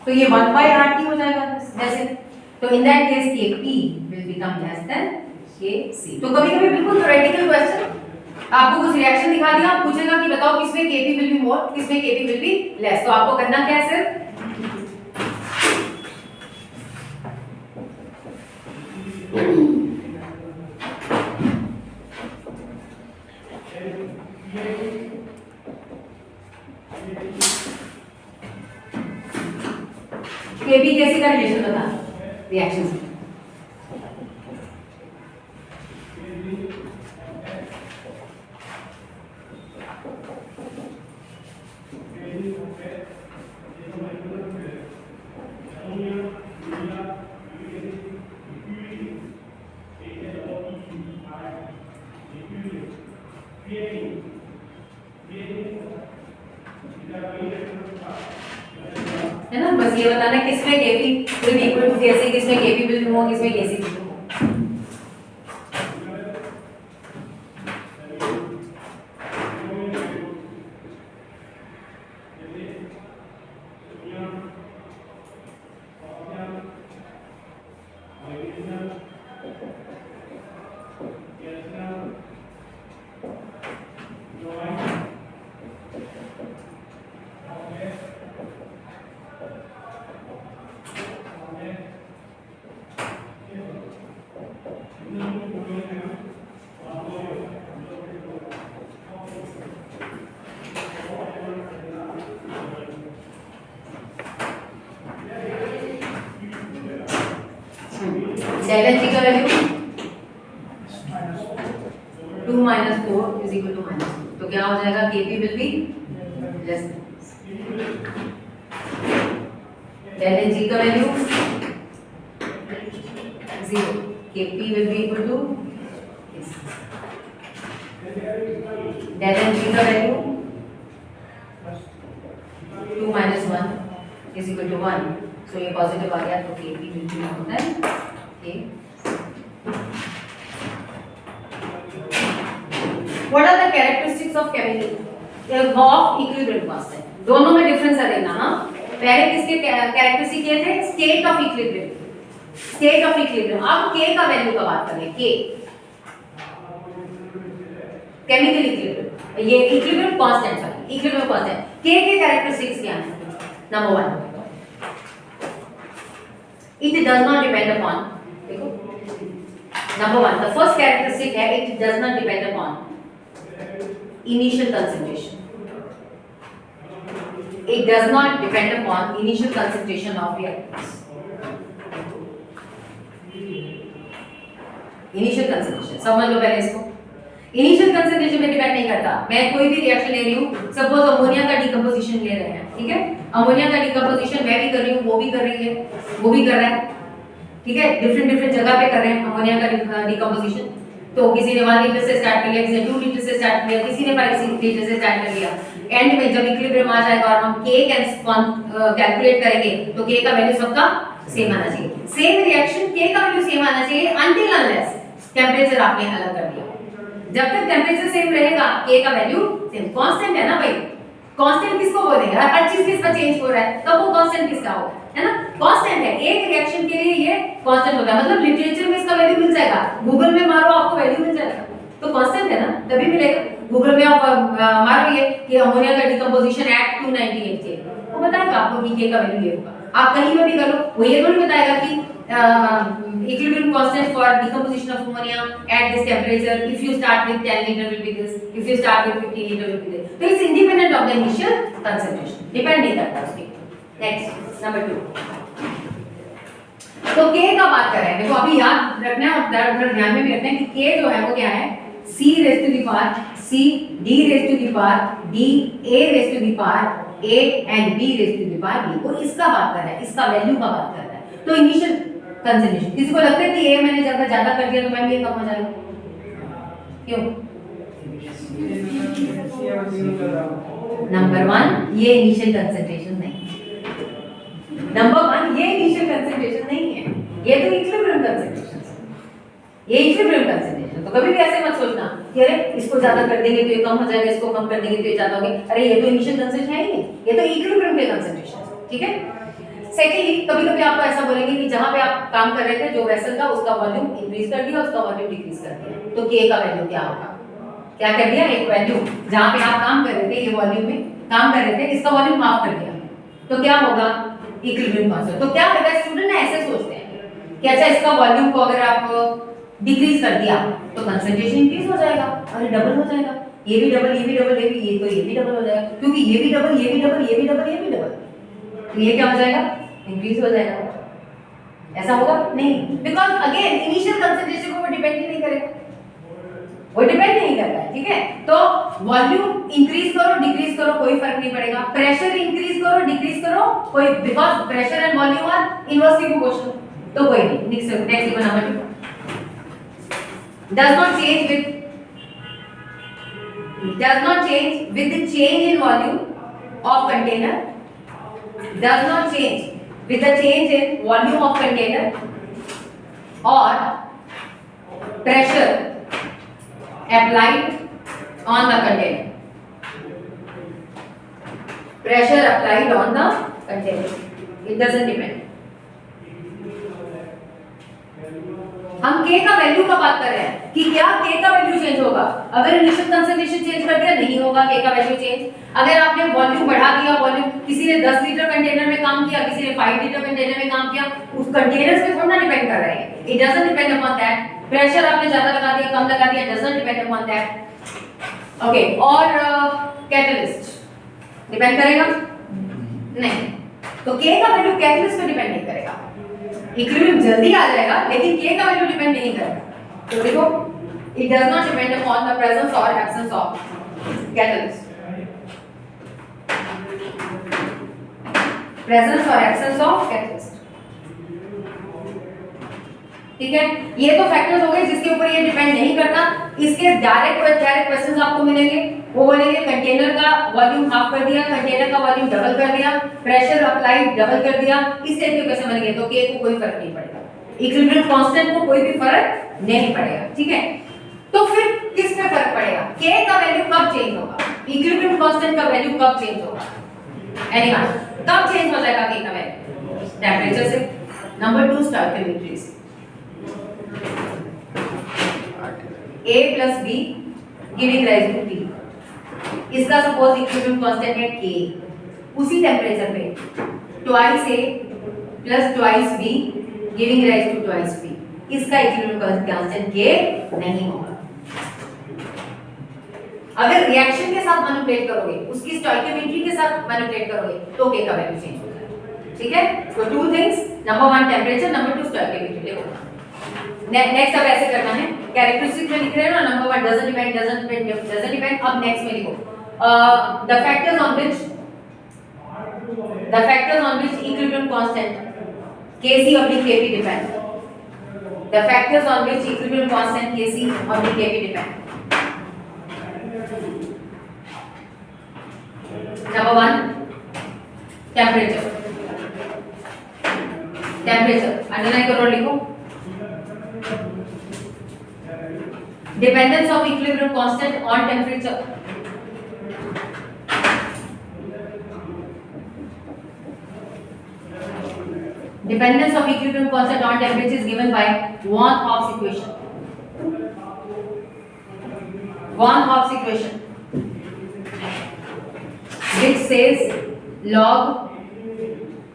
तो ये 1/RT हो जाएगा जैसे, तो in that case Kp will become less than Kc। तो कभी कभी बिल्कुल थ्योरेटिकल क्वेश्चन आपको कुछ रिएक्शन दिखा दिया, आप पूछेगा कि बताओ किसमें Kp will be more, किसमें Kp will be less, तो आपको करना क्या है, सिर्फ Kp कैसे का रिलेशन बताना रिएक्शन से। है ना, बस ये बताना किसमें Kp will be equal to Kc, किसमें Kp will be more, किसमें Kc will be more। Del N G का value 2 minus 4 is equal to -2, तो क्या हो जाएगा, Kp will be less than this. Del N G का value 0, Kp will be equal to this. Del N G का value 2 minus 1 is equal to 1, so ये positive आ गया, तो Kp will be more than K. What are the characteristics of chemical of equilibrium constant? दोनों में difference है देखना, हाँ. पहले किसके कैरेक्टरिस्टिक ये थे, state of equilibrium, state of equilibrium. अब K का वैल्यू का बात करें, K केमिकल इक्विलिब्रियम, ये इक्विलिब्रियम कांस्टेंट है, इक्विलिब्रियम कांस्टेंट. K के कैरेक्टरिस्टिक्स क्या हैं? Number 1, it does not depend upon, देखो, नंबर 1, the first characteristic है, it does not depend upon initial concentration. It does not depend upon initial concentration of reactants. Initial concentration, समझ लो पहले इसको. Initial concentration पे depend नहीं करता. मैं कोई भी रिएक्शन ले रही हूँ, सपोज अमोनिया का डिकम्पोजिशन ले रहे हैं, ठीक है. अमोनिया का डिकम्पोजिशन मैं भी कर रही हूँ, वो भी कर रही है, वो भी कर रहा है, ठीक है. डिफरेंट जगह पे कर रहे हैं अमोनिया का डिकम्पोजिशन. तो किसी ने 1 लीटर से स्टार्ट कर लिया, किसी ने 2 लीटर से स्टार्ट किया, किसी ने 5 लीटर से स्टार्ट कर लिया. एंड में जब इक्विलिब्रियम आ जाएगा और हम K कैलकुलेट करेंगे, तो K का वैल्यू सबका सेम आना चाहिए. सेम रिएक्शन K का वैल्यू सेम आना चाहिए अनटिल अनलेस टेम्परेचर आपने अलग कर दिया. जब तक टेम्परेचर सेम रहेगा, K का वैल्यू सेम. कांस्टेंट है ना भाई, कांस्टेंट किसको बोलेंगे, हर चीज किस पर चेंज हो रहा है, तब वो कांस्टेंट किसका होगा, है ना. कांस्टेंट है, एक रिएक्शन के लिए ये कांस्टेंट होता है. मतलब लिटरेचर में इसका वैल्यू मिल जाएगा, गूगल में मारो आपको वैल्यू मिल जाएगा, तो कांस्टेंट है ना, तभी मिलेगा. गूगल में आप मारो ये कि अमोनिया का डिकम्पोजिशन एट 298 K, वो बताएगा आपको कि K का वैल्यू ये होगा. आप कहीं में भी करो, वो ये थोड़ी बताएगा कि equilibrium constant for decomposition of ammonia at this temperature, if you start with 10 liter will be this, if you start with 15 liter will be this. So it's independent of the initial concentration, depend नहीं करता उस पे. Next, number 2. तो K का बात कर रहे हैं, देखो अभी याद रखना है और ध्यान में भी रखना है कि K जो है वो क्या है, C raised to the power C, D raised to the power D, A raised to the power A and B raised to the power B. वो इसका बात कर रहा है, इसका वैल्यू का बात कर रहा है. तो इनिशियल कंसंट्रेशन, किसी को लगता है कि A मैंने अगर ज्यादा कर दिया तो मैम ये कम हो जाएगा, क्यों? नंबर 1 ये इनिशियल कंसंट्रेशन नहीं है. नंबर 1 ये इनिशियल कंसंट्रेशन नहीं है, ये तो इक्विलिब्रियम कंसंट्रेशन है. ये इक्विलिब्रियम कंसंट्रेशन, तो कभी भी ऐसे मत सोचना कि अरे इसको ज्यादा कर देंगे तो ये कम हो जाएगा, इसको कम कर देंगे तो ये ज्यादा होगा. अरे ये तो इनिशियल कंसंट्रेशन है ही नहीं, ये तो इक्विलिब्रियम के कंसंट्रेशन है, ठीक है. सेकेंडली, कभी-कभी आपको ऐसा बोलेंगे कि जहां पे आप काम कर रहे थे जो वेसल था उसका वॉल्यूम इंक्रीज कर दिया, उसका वॉल्यूम डिक्रीज कर दिया, तो K का वैल्यू क्या होगा, क्या कर दिया, एक वैल्यू जहां पे आप काम कर रहे थे, ये वॉल्यूम में काम कर रहे थे, इसका वॉल्यूम हाफ कर दिया, तो क्या होगा, इक्विलिब्रियम कांस्टेंट. तो क्या होगा, स्टूडेंट ऐसे सोचते हैं कि अच्छा इसका वॉल्यूम को अगर आप डिक्रीज कर दिया तो कंसंट्रेशन इंक्रीज हो जाएगा, अरे डबल हो जाएगा, ये भी डबल, ये भी डबल, ये भी, ये तो ये भी डबल हो जाएगा, क्योंकि ये भी डबल, ये भी डबल, ये भी डबल, ये भी डबल, तो ये क्या हो जाएगा, इंक्रीज हो जाएगा. ऐसा होगा नहीं, बिकॉज अगेन इनिशियल कंसंट्रेशन को वो डिपेंड ही नहीं करेगा, वो डिपेंड नहीं करता है, ठीक है. तो वॉल्यूम इंक्रीज करो डिक्रीज करो कोई फर्क नहीं पड़ेगा, प्रेशर इंक्रीज करो डिक्रीज करो कोई, because pressure and volume are inversely proportional, तो कोई नहीं. Next number 2, does not change with the change in volume of container, does not change with the change in volume of container or pressure applied on the container. Pressure applied on the container, it doesn't depend. हम K k का value का बात कर रहे हैं कि क्या k का वैल्यू चेंज होगा। अगर इनिशियल कंसंट्रेशन चेंज कर दिया नहीं होगा k का वैल्यू चेंज। अगर आपने वॉल्यूम बढ़ा दिया, वॉल्यूम किसी ने 10 लीटर कंटेनर में काम किया, किसी ने 5 लीटर कंटेनर में काम किया, उस कंटेनर्स पे थोड़ा डिपेंड कर रहे हैं। It doesn't depend upon that. Pressure आपने ज्यादा लगा दिया, कम लगा दिया, doesn't depend upon that. Okay, और कैटलिस्ट डिपेंड करेगा नहीं, तो k का वैल्यू कैटलिस्ट पे डिपेंड नहीं करेगा। इक्विलिब्रियम जल्दी आ जाएगा लेकिन k का वैल्यू डिपेंड नहीं करेगा। तो देखो, it does not depend upon the presence और एब्सेंस ऑफ कैटलिस्ट। प्रेजेंस और एब्सेंस ऑफ कैटलिस्ट, ठीक है। ये तो फैक्टर्स हो गए जिसके ऊपर ये डिपेंड नहीं करता। इसके डायरेक्ट क्वेश्चंस आपको मिलेंगे। वो बोलेंगे कंटेनर का वॉल्यूम हाफ कर दिया, कंटेनर का वॉल्यूम डबल कर दिया, प्रेशर अप्लाइड डबल कर दिया, इस टाइप के क्वेश्चन बनेंगे। तो k को कोई फर्क नहीं पड़ेगा, इक्विलिब्रियम कांस्टेंट को कोई भी फर्क नहीं पड़ेगा, ठीक है। तो फिर किस पे फर्क पड़ेगा? k का वैल्यू कब चेंज होगा, इक्विलिब्रियम कांस्टेंट का वैल्यू कब चेंज होगा? एनीवन, कब चेंज हो जाएगा k का वैल्यू? टेंपरेचर से। नंबर 2 स्टोइकियोमेट्री से। a plus b giving rise to t, इसका सपोज इक्विलिब्रियम कांस्टेंट है k, उसी टेंपरेचर पे twice a plus twice b giving rise to twice b, इसका इक्विलिब्रियम कांस्टेंट k नहीं होगा। अगर रिएक्शन के साथ मैनिपुलेट करोगे, उसकी स्टोइकियोमेट्री के साथ मैनिपुलेट करोगे, तो k का वैल्यू चेंज हो जाएगा, ठीक है। तो two things, number 1 temperature, number 2 stoichiometry. देखो नेक्स्ट अब ऐसे करना है, कैरेक्टरिस्टिक में लिख रहे हो ना, number 1 doesn't depend, doesn't depend, doesn't depend. अब नेक्स्ट में लिखो the factors on which equilibrium constant Kc और Kp depend, the factors on which equilibrium constant Kc और Kp depend. Number 1 temperature, underline करो, लिखो dependence of equilibrium constant on temperature, dependence of equilibrium constant on temperature is given by Van Hoff's equation, which says log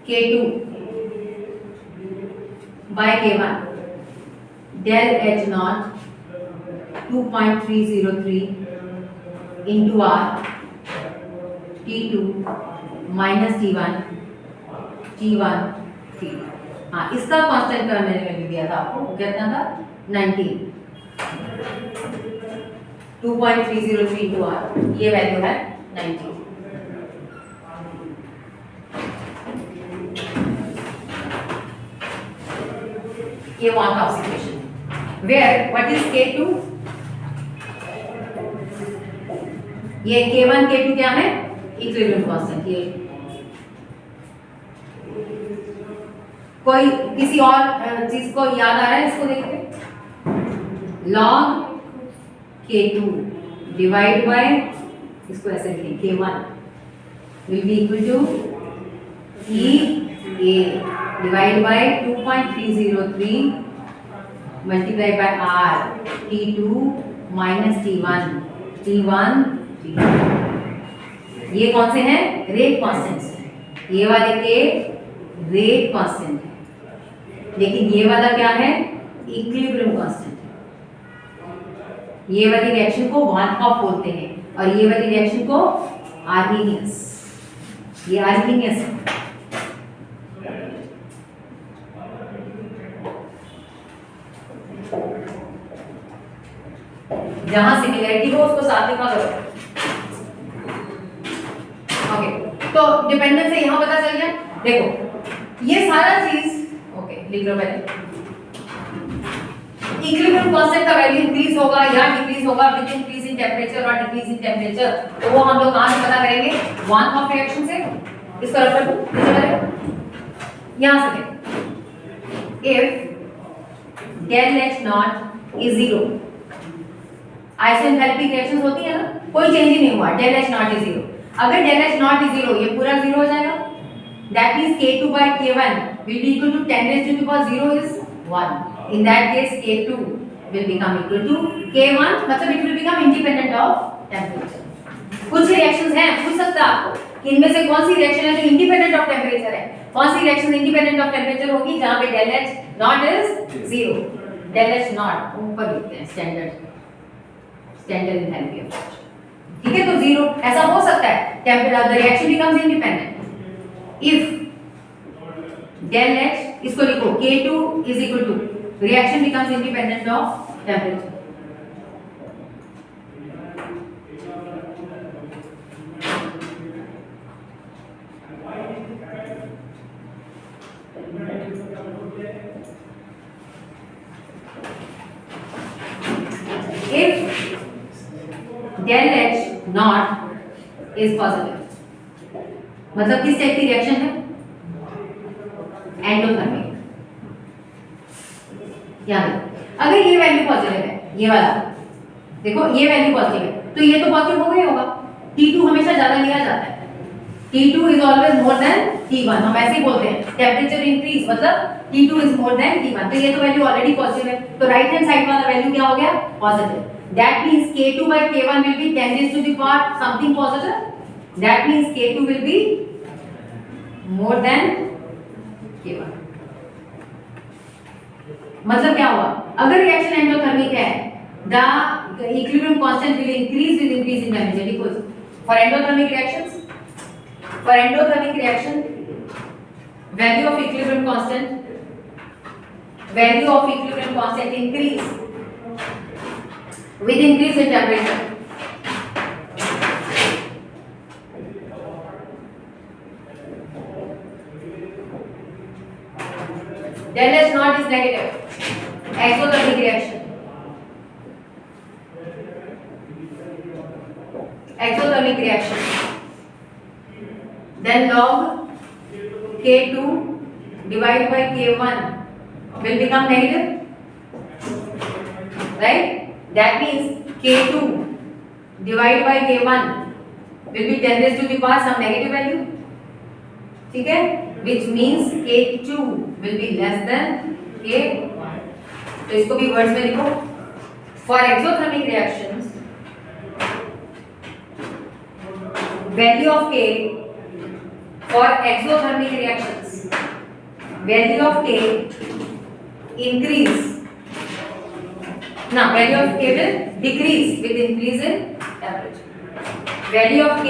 k2 by k1 del h naught 2.303 into r t2 minus t1 t1 हाँ, इसका constant का मैंने value दिया था आपको, कितना था 19, 2.303 into r, ये वैल्यू है 19। ये Van Hoff's equation, where what is K2, ये K1 K2 क्या है? Equilibrium constant. ये कोई किसी और चीज को याद आ रहा है? इसको देखते, log K2 डिवाइड बाय, इसको ऐसे लिखें, K1 will be equal to E A divide by 2.303 multiplied by R T2 minus T1 T1 T2। ये कौन से हैं? रेट कांस्टेंट्स हैं। ये वाले के रेट कांस्टेंट है, लेकिन ये वाला क्या है? इक्विलिब्रियम कांस्टेंट है। ये वाली रिएक्शन को वान हॉफ बोलते हैं और ये वाली रिएक्शन को आर्हीनियस, ये आर्हीनियस है। जहां सिमिलरिटी हो उसको साथ लिखा करो। ओके, तो डिपेंडेंस से यहां पता चल गया। देखो ये सारा चीज ओके लिख लो पहले, इक्विलिब्रियम कांस्टेंट का वैल्यू इंक्रीज होगा या डिक्रीज होगा विद इंक्रीज इन टेंपरेचर और डिक्रीज इन टेंपरेचर, तो वो हम लोग कहां से पता करेंगे? वान हॉफ रिएक्शन से। इसको रेफर करो यहां से, if del H naught is 0, isoenthalpic reactions होती है ना, कोई चेंज ही नहीं हुआ, del H naught is 0। अगर del H naught is 0, ये पूरा 0 हो जाएगा। That means K2 by K1 will be equal to 10 raised to the power 0 is 1. In that case, K2 will become equal to K1, मतलब it will become independent of temperature. कुछ reactions हैं, पूछ सकता है आपको कि इनमें से कौन सी रिएक्शन है जो इंडिपेंडेंट ऑफ टेम्परेचर है. कौन सी रिएक्शन इंडिपेंडेंट ऑफ टेम्परेचर होगी जहां पे del H not is 0. del H not ऊपर लिखते हैं स्टैंडर्ड एंथैल्पी ऑफ रिएक्शन. ठीक है, तो 0 ऐसा हो सकता है. Temperature the reaction becomes independent if del H इसको लिखो K2 is equal to reaction becomes independent of temperature. If del H not is positive, मतलब किस टाइप की रिएक्शन है? एंडोथर्मिक. याद है, अगर ये वैल्यू पॉजिटिव है, ये वाला देखो, ये वैल्यू पॉजिटिव है, तो ये तो पॉजिटिव होगा ही होगा. T2 हमेशा ज्यादा लिया जाता है. T2 is always more than T1. हम ऐसे ही बोलते हैं. टेम्परेचर इंक्रीज मतलब T2 is more than T1. तो ये तो वैल्यू ऑलरेडी पॉजिटिव है, तो राइट हैंड साइड वाला वैल्यू क्या हो गया? Positive. That means K2 by K1 will be 10 raised to the power something positive. That means K2 will be more than K1. मतलब क्या हुआ? अगर रिएक्शन एंडोथर्मिक है, the equilibrium constant will increase with increase in temperature. Because for endothermic reactions, value of equilibrium constant increase with increase in temperature. Del H naught is negative. Exothermic reaction. Then log K2 divided by K1 will become negative, right? That means K2 divided by K1 will be 10 raised to the power some negative value. ठीक है, which means K2 will be less than K1. तो इसको भी words में लिखो. For exothermic reactions, value of K for exothermic reactions, value of K increase. Now value of K will decrease with increase in temperature. Value of K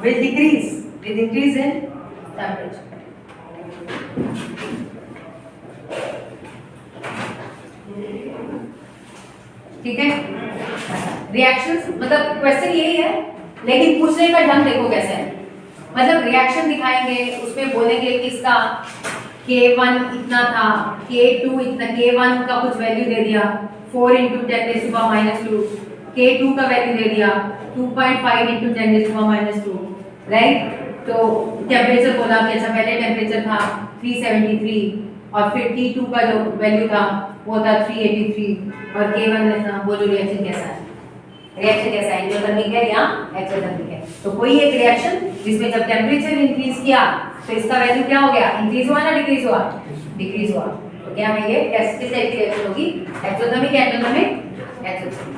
will decrease with increase in temperature. ठीक है, reactions मतलब question यही है, लेकिन पूछने का ढंग देखो कैसे है. मतलब रिएक्शन दिखाएंगे, उसमें बोलेंगे कि इसका K1 इतना था, K2 इतना, K1 का कुछ वैल्यू दे दिया 4 × 10⁻², K2 का वैल्यू दे दिया 2.5 × 10⁻², राइट. तो टेम्परेचर बोला कि अच्छा पहले टेम्परेचर था 373 और फिर T2 का जो वैल्यू था वो था 383 और K1 में था. वो जो रिएक्शन कैसा है, एंडोथर्मिक है या एक्सोथर्मिक है. तो कोई एक रिएक्शन जिसमें जब टेम्परेचर इंक्रीज किया तो इसका वैल्यू क्या हो गया? इंक्रीज हुआ ना डिक्रीज हुआ? डिक्रीज हुआ. तो क्या है ये? किस टाइप की रिएक्शन होगी? Exothermic, endothermic, exothermic.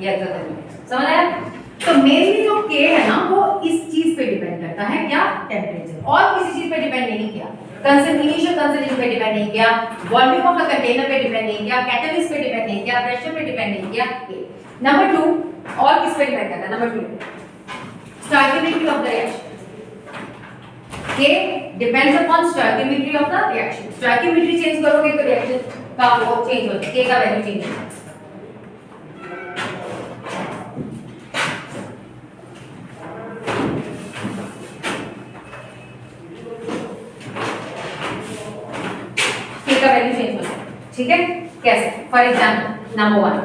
ये एक्सोथर्मिक समझ आया. तो मेनली जो K है ना वो इस चीज पे डिपेंड करता है, क्या? टेम्परेचर. और किसी चीज पे डिपेंड नहीं किया. इनिशियल कंसंट्रेशन पे डिपेंड नहीं किया, वॉल्यूम ऑफ द कंटेनर पे डिपेंड नहीं किया, कैटलिस्ट पे डिपेंड नहीं किया, प्रेशर पे डिपेंड नहीं किया. नंबर 2 और किस पे डिपेंड करता है? Number 2 stoichiometry of the reaction. K depends upon stoichiometry of the reaction. Stoichiometry change करोगे तो रिएक्शन का वो चेंज हो जाएगा, K का वैल्यू चेंज हो जाएगा. का वैल्यू चेंज हो जाए. ठीक है, कैसे? फॉर एग्जांपल नंबर 1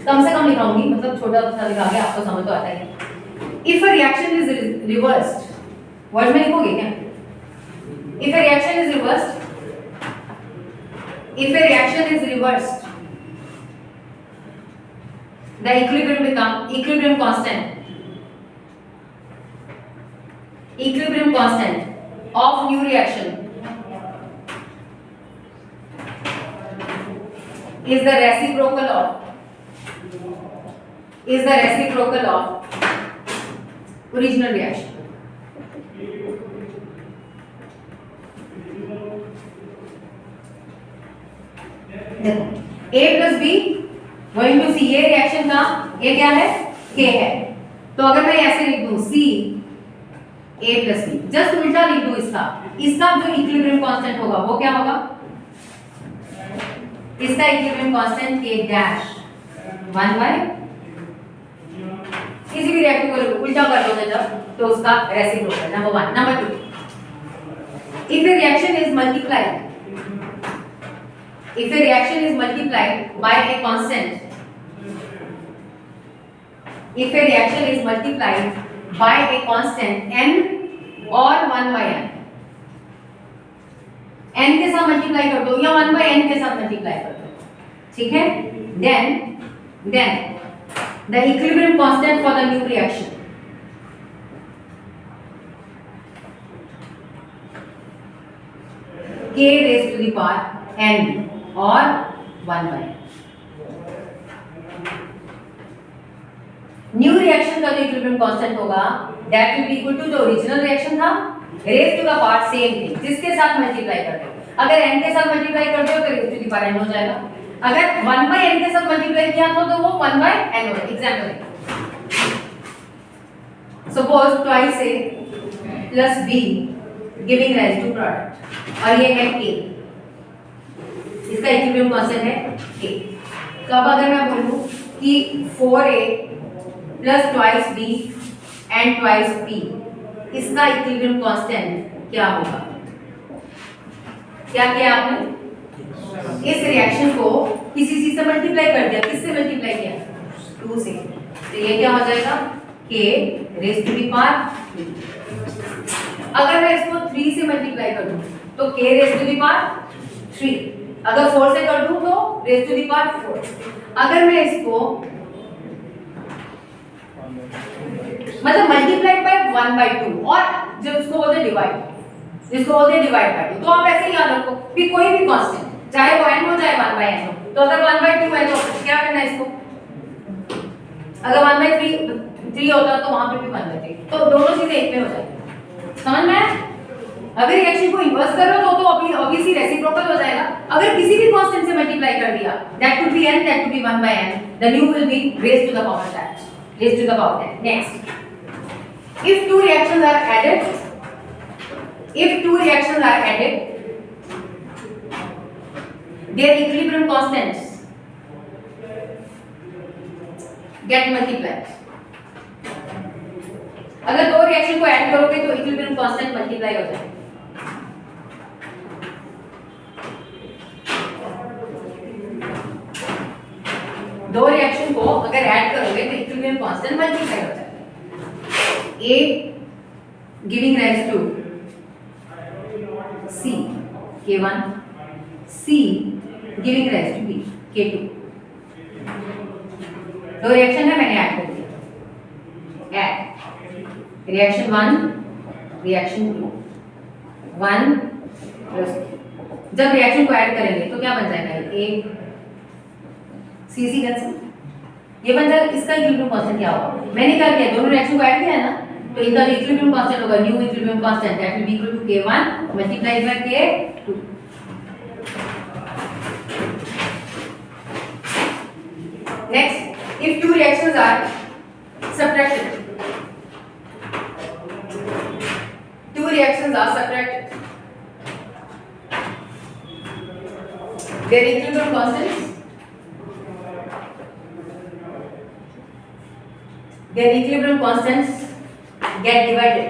कम से कम लिखाऊंगी, मतलब छोटा सा लिखा के आपको समझ तो आता है. If a reaction is reversed, word में लिखोगे क्या? If a reaction is reversed, the equilibrium constant of new reaction is the reciprocal of original reaction. देखो A plus B going to C, ये रिएक्शन का ये क्या है K है, तो अगर मैं ऐसे लिख दूं C A plus B, just उल्टा लिख दूं इसका जो इक्विलिब्रियम कांस्टेंट होगा वो क्या होगा, इसका equilibrium constant K dash 1 by, किसी भी रिएक्शन को उल्टा कर दोगे जब तो उसका reciprocal, number 1. Number 2, if a reaction is multiplied by a constant, n और 1 by n, n के साथ मल्टीप्लाई कर दो या 1 by n के साथ मल्टीप्लाई कर दो, ठीक है, then the equilibrium constant for the new reaction K raised to the power n और 1 by n. न्यू रिएक्शन का जो इक्विलिब्रियम कांस्टेंट होगा that will be equal to जो ओरिजिनल रिएक्शन था raise to the power same thing, जिसके साथ multiply कर दो, अगर n के साथ मल्टीप्लाई कर दो तो raise to the power n हो जाएगा, अगर 1 by n के साथ मल्टीप्लाई किया तो वो 1 by n हो जाएगा. Example suppose twice A plus B giving rise to product और ये है K, इसका इक्विलिब्रियम कांस्टेंट है K. तो अब अगर मैं बोलूं कि 4A plus twice B and twice P, इसका इक्विलिब्रियम कांस्टेंट क्या होगा, क्या किया आपने, इस रिएक्शन को किसी चीज से मल्टीप्लाई कर दिया, किससे मल्टीप्लाई किया 2 से, तो ये क्या हो जाएगा K raise to the power 3. अगर मैं इसको 3 से मल्टीप्लाई कर दूं तो K raise to the power 3, अगर 4 से कर दूं तो रेज टू द पावर 4. अगर मैं इसको मतलब मल्टीप्लाई बाय 1 by 2 और जो उसको बोलते हैं डिवाइड, जिसको बोलते हैं डिवाइड बाय 2, तो आप ऐसे ही याद रखो कि कोई भी कांस्टेंट चाहे वो n हो चाहे 1 by n हो, तो अगर 1 by 2 है तो क्या करना है इसको, अगर 1 by 3 होता तो वहां पे भी 1 by 3, तो दोनों चीजें एक में हो जाएगी. समझ में आया? अगर रिएक्शन को इन्वर्स करो तो ऑब्वियसली रेसिप्रोकल हो जाएगा. अगर किसी भी कांस्टेंट से मल्टीप्लाई कर दिया that could be n, that could be 1 by n, the new will be raise to the power that, raise to the power that. Next, if two reactions are added their equilibrium constants get multiplied. अगर दो reaction को add करोगे तो equilibrium constant multiply हो जाएगा. दो reaction को अगर ऐड करोगे तो इक्विलिब्रियम कांस्टेंट मल्टीप्लाई हो जाएगा. A giving rise to C K1, C giving rise to B K2. दो रिएक्शन है, मैंने ऐड कर दिया. Add reaction 1 reaction 2 1 plus 2. जब रिएक्शन को ऐड करेंगे तो क्या बन जाएगा, A C कैंसिल, ये बन जाएगा. इसका इक्विलिब्रियम कांस्टेंट क्या होगा, मैंने क्या किया, दोनों रिएक्शन को ऐड किया है ना, तो इनका जो इक्विलिब्रियम कांस्टेंट होगा new equilibrium constant that will be equal to K1 multiplied by K2. Next, if two reactions are subtracted, their equilibrium constants get divided.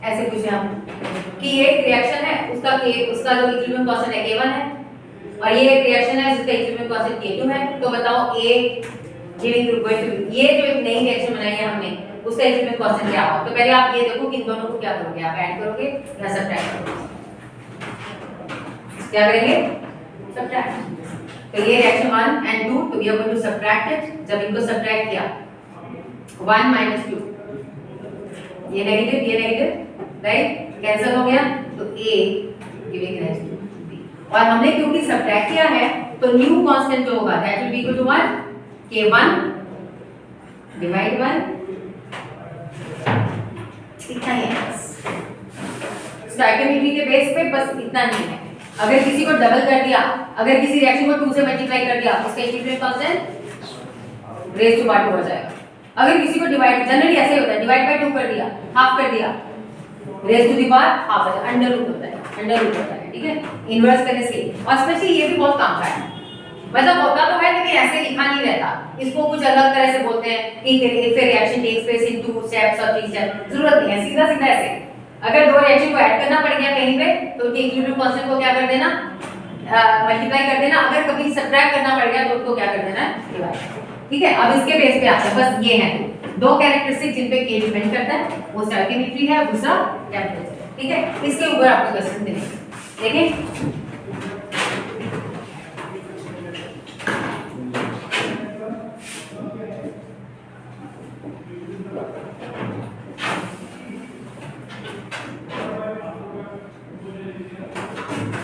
ऐसे पूछे हम कि ये एक रिएक्शन है, उसका जो इक्विलिब्रियम कांस्टेंट है K1 है, और ये एक रिएक्शन है जिसका इक्विलिब्रियम कांस्टेंट K2 है, तो बताओ A गिविंग टू ये जो एक नई रिएक्शन बनाई है हमने उसका इक्विलिब्रियम कांस्टेंट क्या होगा. तो पहले आप ये देखो कि इन दोनों को क्या करोगे, आप ऐड करोगे या सब्ट्रैक्ट करोगे. क्या करेंगे? सब्ट्रैक्ट। तो ये रिएक्शन 1 and 2, तो we are going to subtract it. जब इनको सब्ट्रैक्ट किया 1 minus 2, ये नेगेटिव राइट, कैंसिल हो गया, तो a giving rise to b। और हमने क्योंकि सब्ट्रैक्ट किया है तो न्यू कांस्टेंट जो होगा that will be equal to what, k1 divide 1, इतना ही है बस। स्टोइकियोमेट्री के बेस पे बस इतना ही है। अगर किसी को डबल कर दिया, अगर किसी रिएक्शन को 2 से मल्टीप्लाई कर दिया, उसका equivalent constant raise to power 2 हो जाएगा। अगर किसी को डिवाइड, जनरली ऐसे होता है, डिवाइड बाय 2 कर दिया, हाफ कर दिया, raise to the power half हो जाएगा, अंडर रूट होता है, अंडर रूट होता है, ठीक है, इनवर्स करने से। और स्पेशली ये भी बहुत काम का है, मतलब होता तो है लेकिन ऐसे लिखा नहीं रहता, इसको कुछ अलग तरह से बोलते हैं कि if a reaction takes place in 2 steps और 3 स्टेप्स, जरूरत नहीं है, सीधा सीधा ऐसे। अगर दो रिएक्शन को ऐड करना पड़ गया कहीं पे तो उनके इक्विवेलेंट कांस्टेंट को क्या कर देना, मल्टीप्लाई कर देना। अगर कभी सब्ट्रैक्ट करना पड़ गया तो उसको क्या कर देना, डिवाइड। ठीक है, अब इसके बेस पे आता है, बस ये है दो कैरेक्टरिस्टिक जिन पे के डिपेंड करता है, वो स्टोइकियोमेट्री है, दूसरा टेंपरेचर है। ठीक है, इसके ऊपर आपको क्वेश्चन मिलेंगे, देखें।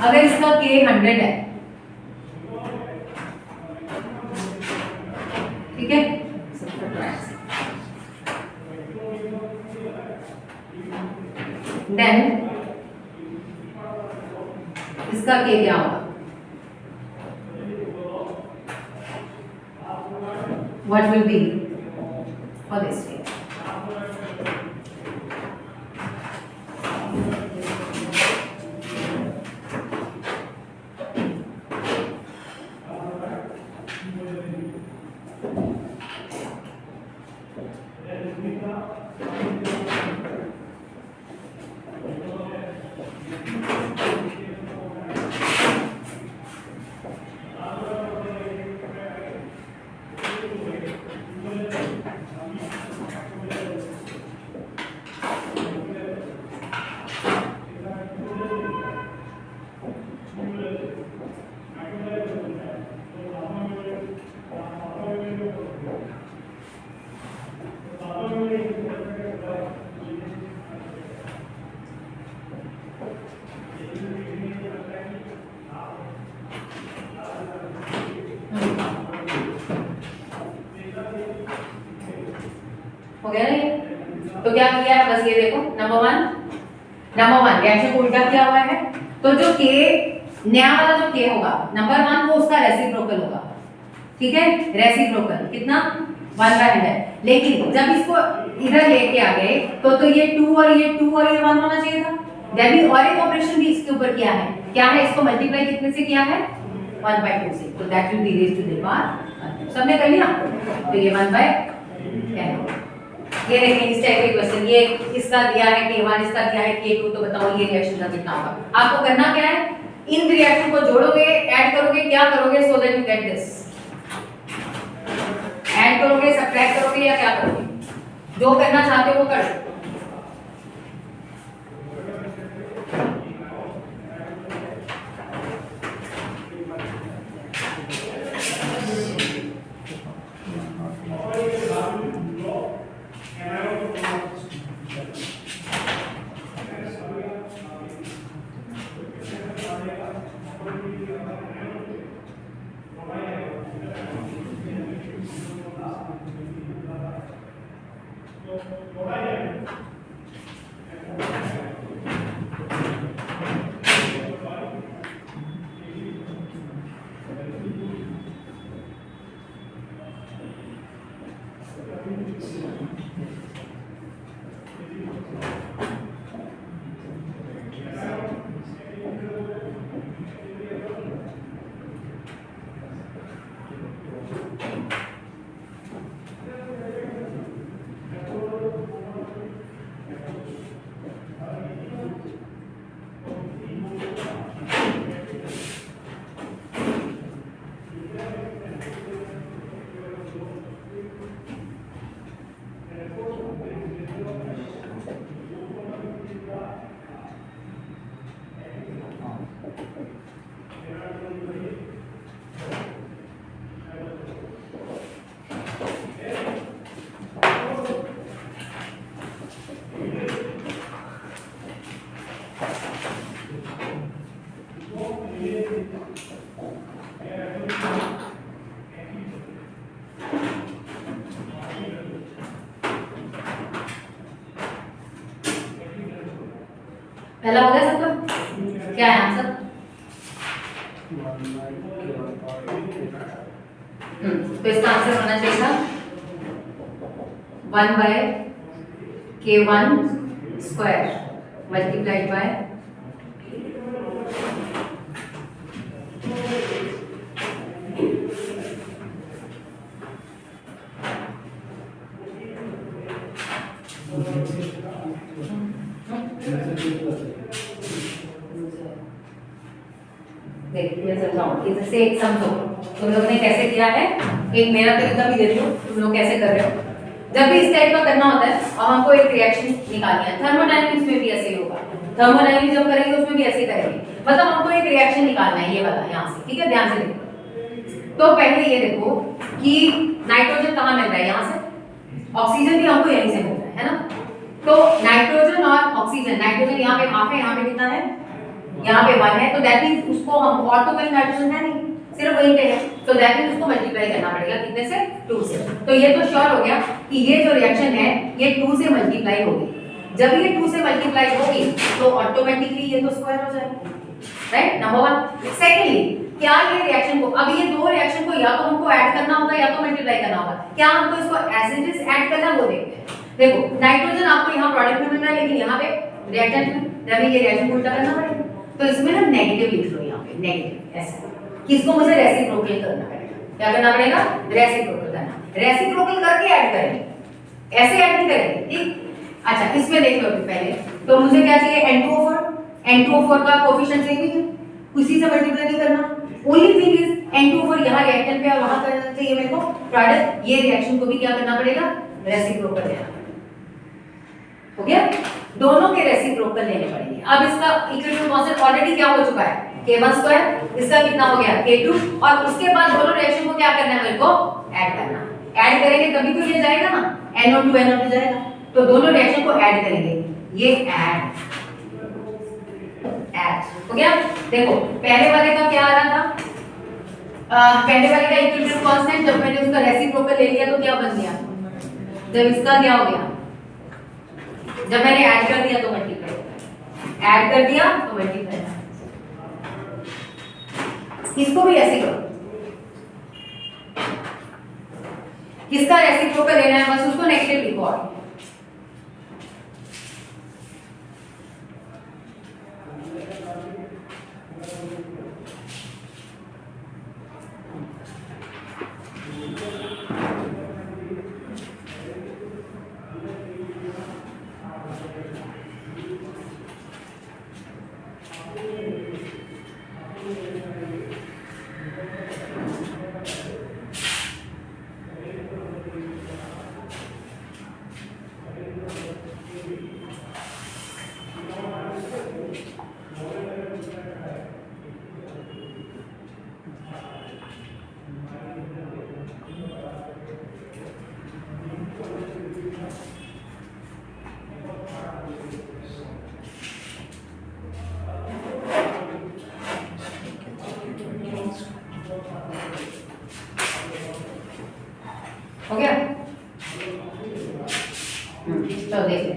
अगर इसका K 100 है, ठीक है, देन इसका K क्या होगा, what will be for this K? हो गया ना ये? तो क्या किया है, बस ये देखो, नंबर वन रिएक्शन को उल्टा किया हुआ है, तो जो के नया वाला जो के होगा नंबर 1 वो उसका रेसिप्रोकल होगा, ठीक है, रेसिप्रोकल कितना 1/100। लेकिन जब इसको इधर लेके आ गए तो ये 2 और ये 2 और ये 1 होना चाहिए था। दैट और एक ऑपरेशन भी इसके ऊपर किया है, क्या है, इसको मल्टीप्लाई कितने से किया है, 1/2 से, तो that will be raise to the power. सबने कर लिया, तो ये 1/10। ये देखें इस टाइप के क्वेश्चन, ये इसका दिया है K1, इसका दिया है K2, तो बताओ ये रिएक्शन का कितना होगा। आपको करना क्या है, इन रिएक्शन को जोड़ोगे, ऐड करोगे, क्या करोगे, so that you get this, add करोगे, सब्ट्रैक्ट करोगे या क्या करोगे, जो करना चाहते हो वो करो। पहला हो गया सबका? क्या है आंसर? तो इसका आंसर होना चाहिए था 1/k1 स्क्वायर मल्टीप्लाइड बाय देखिए समझाओ, जैसे एक समझो तुम लोगों ने कैसे किया है, एक मेरा तरीका भी दे रही हूँ, तुम लोग कैसे कर रहे हो। जब भी इस टाइप का करना होता है और हमको एक रिएक्शन निकालनी है, थर्मोडायनेमिक्स में भी ऐसे ही होगा, थर्मोडायनेमिक्स जब करेंगे उसमें भी ऐसे ही करेंगे, मतलब हमको एक रिएक्शन निकालना है, ये वाला यहाँ से, ठीक है, ध्यान से देखो। तो पहले ये देखो कि नाइट्रोजन कहाँ मिल रहा है, यहाँ से, ऑक्सीजन भी हमको यहीं से मिल रहा है ना। तो नाइट्रोजन और ऑक्सीजन, नाइट्रोजन यहाँ पे हाफ है, यहाँ पे कितना है, यहाँ पे 1 है, तो दैट मींस उसको हम, और तो कहीं नाइट्रोजन है नहीं, सिर्फ वहीं पे है, तो दैट मींस उसको मल्टीप्लाई करना पड़ेगा कितने से, 2 से। तो ये तो श्योर हो गया कि ये जो रिएक्शन है ये 2 से मल्टीप्लाई होगी। जब ये 2 से मल्टीप्लाई होगी तो ऑटोमेटिकली ये तो स्क्वायर हो जाएगा, राइट, नंबर 1। सेकेंडली, क्या ये रिएक्शन को, अब ये दो रिएक्शन को या तो हमको ऐड करना होगा या तो मल्टीप्लाई करना होगा, क्या हमको इसको एज इट इज ऐड करना, वो देखते हैं। देखो नाइट्रोजन आपको यहाँ प्रोडक्ट में मिल रहा है, लेकिन यहाँ पे रिएक्टेंट में, तभी ये रिएक्शन को उल्टा करना पड़ेगा, तो इसमें ना नेगेटिव लिख लो, यहाँ पे नेगेटिव ऐसे, किसको मुझे रेसिप्रोकल करना पड़ेगा, क्या करना पड़ेगा, रेसिप्रोकल करना, रेसिप्रोकल करके ऐड करेंगे, ऐसे ऐड नहीं करेंगे, ठीक। अच्छा इसमें देख लो पहले, तो मुझे क्या चाहिए, N2O4, N2O4 का कोएफिशिएंट सेम ही है, उसी से मल्टीप्लाई नहीं करना, ओनली थिंग इज N2O4 यहाँ रिएक्टेंट पे और वहां करना चाहिए मेरे को प्रोडक्ट, ये रिएक्शन को भी क्या करना पड़ेगा, रेसिप्रोकल लेना पड़ेगा, हो गया, दोनों के रेसिप्रोकल लेने पड़ेंगे। अब इसका इक्विलिब्रियम कांस्टेंट ऑलरेडी क्या हो चुका है, k1 स्क्वायर, इसका कितना हो गया, k2, और उसके बाद दोनों रिएक्शन को क्या करना है, मेरे को ऐड करना, ऐड करेंगे तभी तो ये जाएगा ना, NO2 NO2 जाएगा, तो दोनों रिएक्शन को ऐड करेंगे, ये ऐड हो गया। देखो पहले वाले का क्या आ रहा था, पहले वाले का इक्विलिब्रियम कांस्टेंट, जब मैंने उसका रेसिप्रोकल ले लिया तो क्या बन गया, जब इसका क्या हो गया, जब मैंने ऐड कर दिया तो मल्टीप्लाई, ऐड कर दिया तो मल्टीप्लाई, इसको भी ऐसे करो, किसका रेसिप्रोकल लेना है, बस उसको नेगेटिव लिखो, और हो गया। चलो देखिए,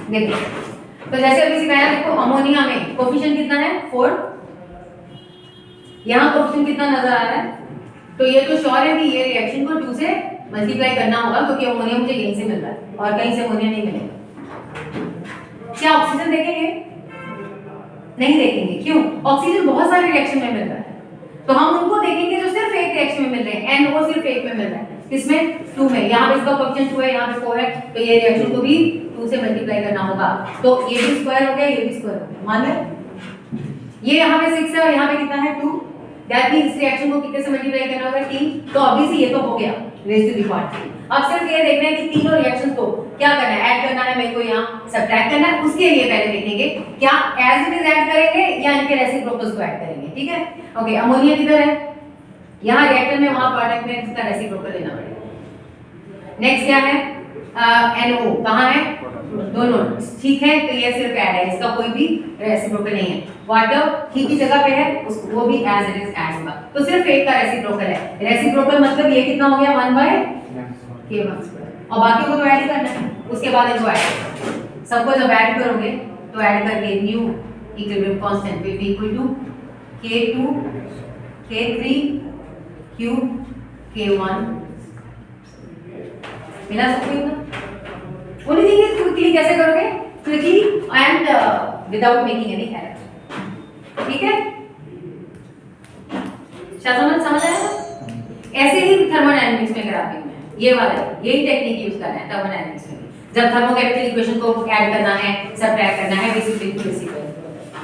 देखो तो जैसे अभी सिखाया, देखो अमोनिया में कोफिशिएंट कितना है, 4, यहाँ कोफिशिएंट कितना नजर आ रहा है, तो ये तो श्योर है कि ये रिएक्शन को 2 से मल्टीप्लाई करना होगा, क्योंकि अमोनिया मुझे यहीं से मिल रहा है और कहीं से अमोनिया नहीं मिलेगा। क्या ऑक्सीजन देखेंगे, नहीं देखेंगे, क्यों, ऑक्सीजन बहुत सारे रिएक्शन में मिल रहा है, तो हम उनको देखेंगे जो सिर्फ एक रिएक्शन में मिल रहे हैं, NO सिर्फ एक में मिल रहा है, किसमें, 2 में, यहाँ पे इसका कोएफिशिएंट 2 है, यहाँ पे 4 है, तो ये रिएक्शन को भी 2 से मल्टीप्लाई करना होगा, तो ये भी स्क्वायर हो गया, ये भी स्क्वायर हो गया, मान लो ये यहाँ पे 6 है और यहाँ पे कितना है, 2, दैट मींस इस रिएक्शन को कितने से मल्टीप्लाई करना होगा, 3, तो ऑब्वियसली ये तो हो गया रेज़ टू द पावर 3। अब सिर्फ ये देखना है कि तीनों रिएक्शंस को क्या करना है, ऐड करना है, मेरे को यहाँ सब्ट्रैक्ट करना है, उसके लिए पहले देखेंगे क्या एज इट इज ऐड करेंगे या इनके रेसिप्रोकल्स को ऐड करेंगे, ठीक है। ओके, अमोनिया किधर है, यहाँ रिएक्टर में, वहां प्रोडक्ट में, इसका रेसिप्रोकल लेना पड़ेगा। नेक्स्ट क्या है, NO कहाँ है, दोनों, ठीक है, तो ये सिर्फ ऐड है, इसका कोई भी रेसिप्रोकल नहीं है। वाटर ही की जगह पे है, उसको वो भी एज इट इज ऐड होगा, तो सिर्फ एक का रेसिप्रोकल है, रेसिप्रोकल मतलब ये कितना हो गया, 1/k1 स्क्वायर, और बाकी को तो ऐड ही करना है, उसके बाद इनको ऐड सबको जब ऐड करोगे तो ऐड करके new equilibrium constant will be equal to K2 K3 Q K1 मिला सबको इतना। ओनली थिंग इज क्विकली कैसे करोगे, quickly and without making any error, ठीक है। समझ आया ना? ऐसे ही थर्मोडायनामिक्स में कराती हूँ मैं, ये वाला यही टेक्निक यूज करना है थर्मोडायनामिक्स में। जब थर्मोकेमिकल इक्वेशन को ऐड करना है, सबट्रैक्ट करना है, बेसिकली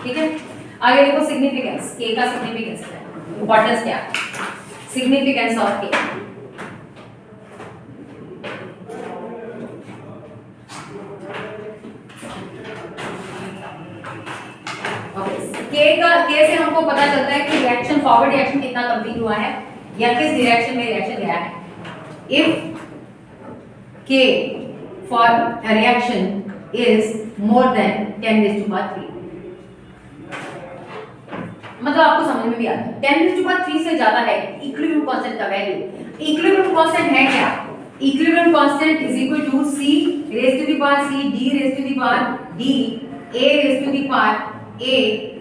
ठीक है। आगे देखो सिग्निफिकेंस, के का सिग्निफिकेंस क्या है, इंपॉर्टेंस क्या है, सिग्निफिकेंस ऑफ के। के से हमको पता चलता है कि रिएक्शन, फॉरवर्ड रिएक्शन कितना कंप्लीट हुआ है या किस डायरेक्शन में रिएक्शन गया है। इफ के for a reaction is more then 10⁻3, मतलब आपको समझ में भी आता है 10⁻3 से ज्यादा है इक्विलिब्रियम कांस्टेंट का वैल्यू। इक्विलिब्रियम कांस्टेंट है क्या, equilibrium constant is equal to c raise to the power c, d raise to the power d, a raise to the power a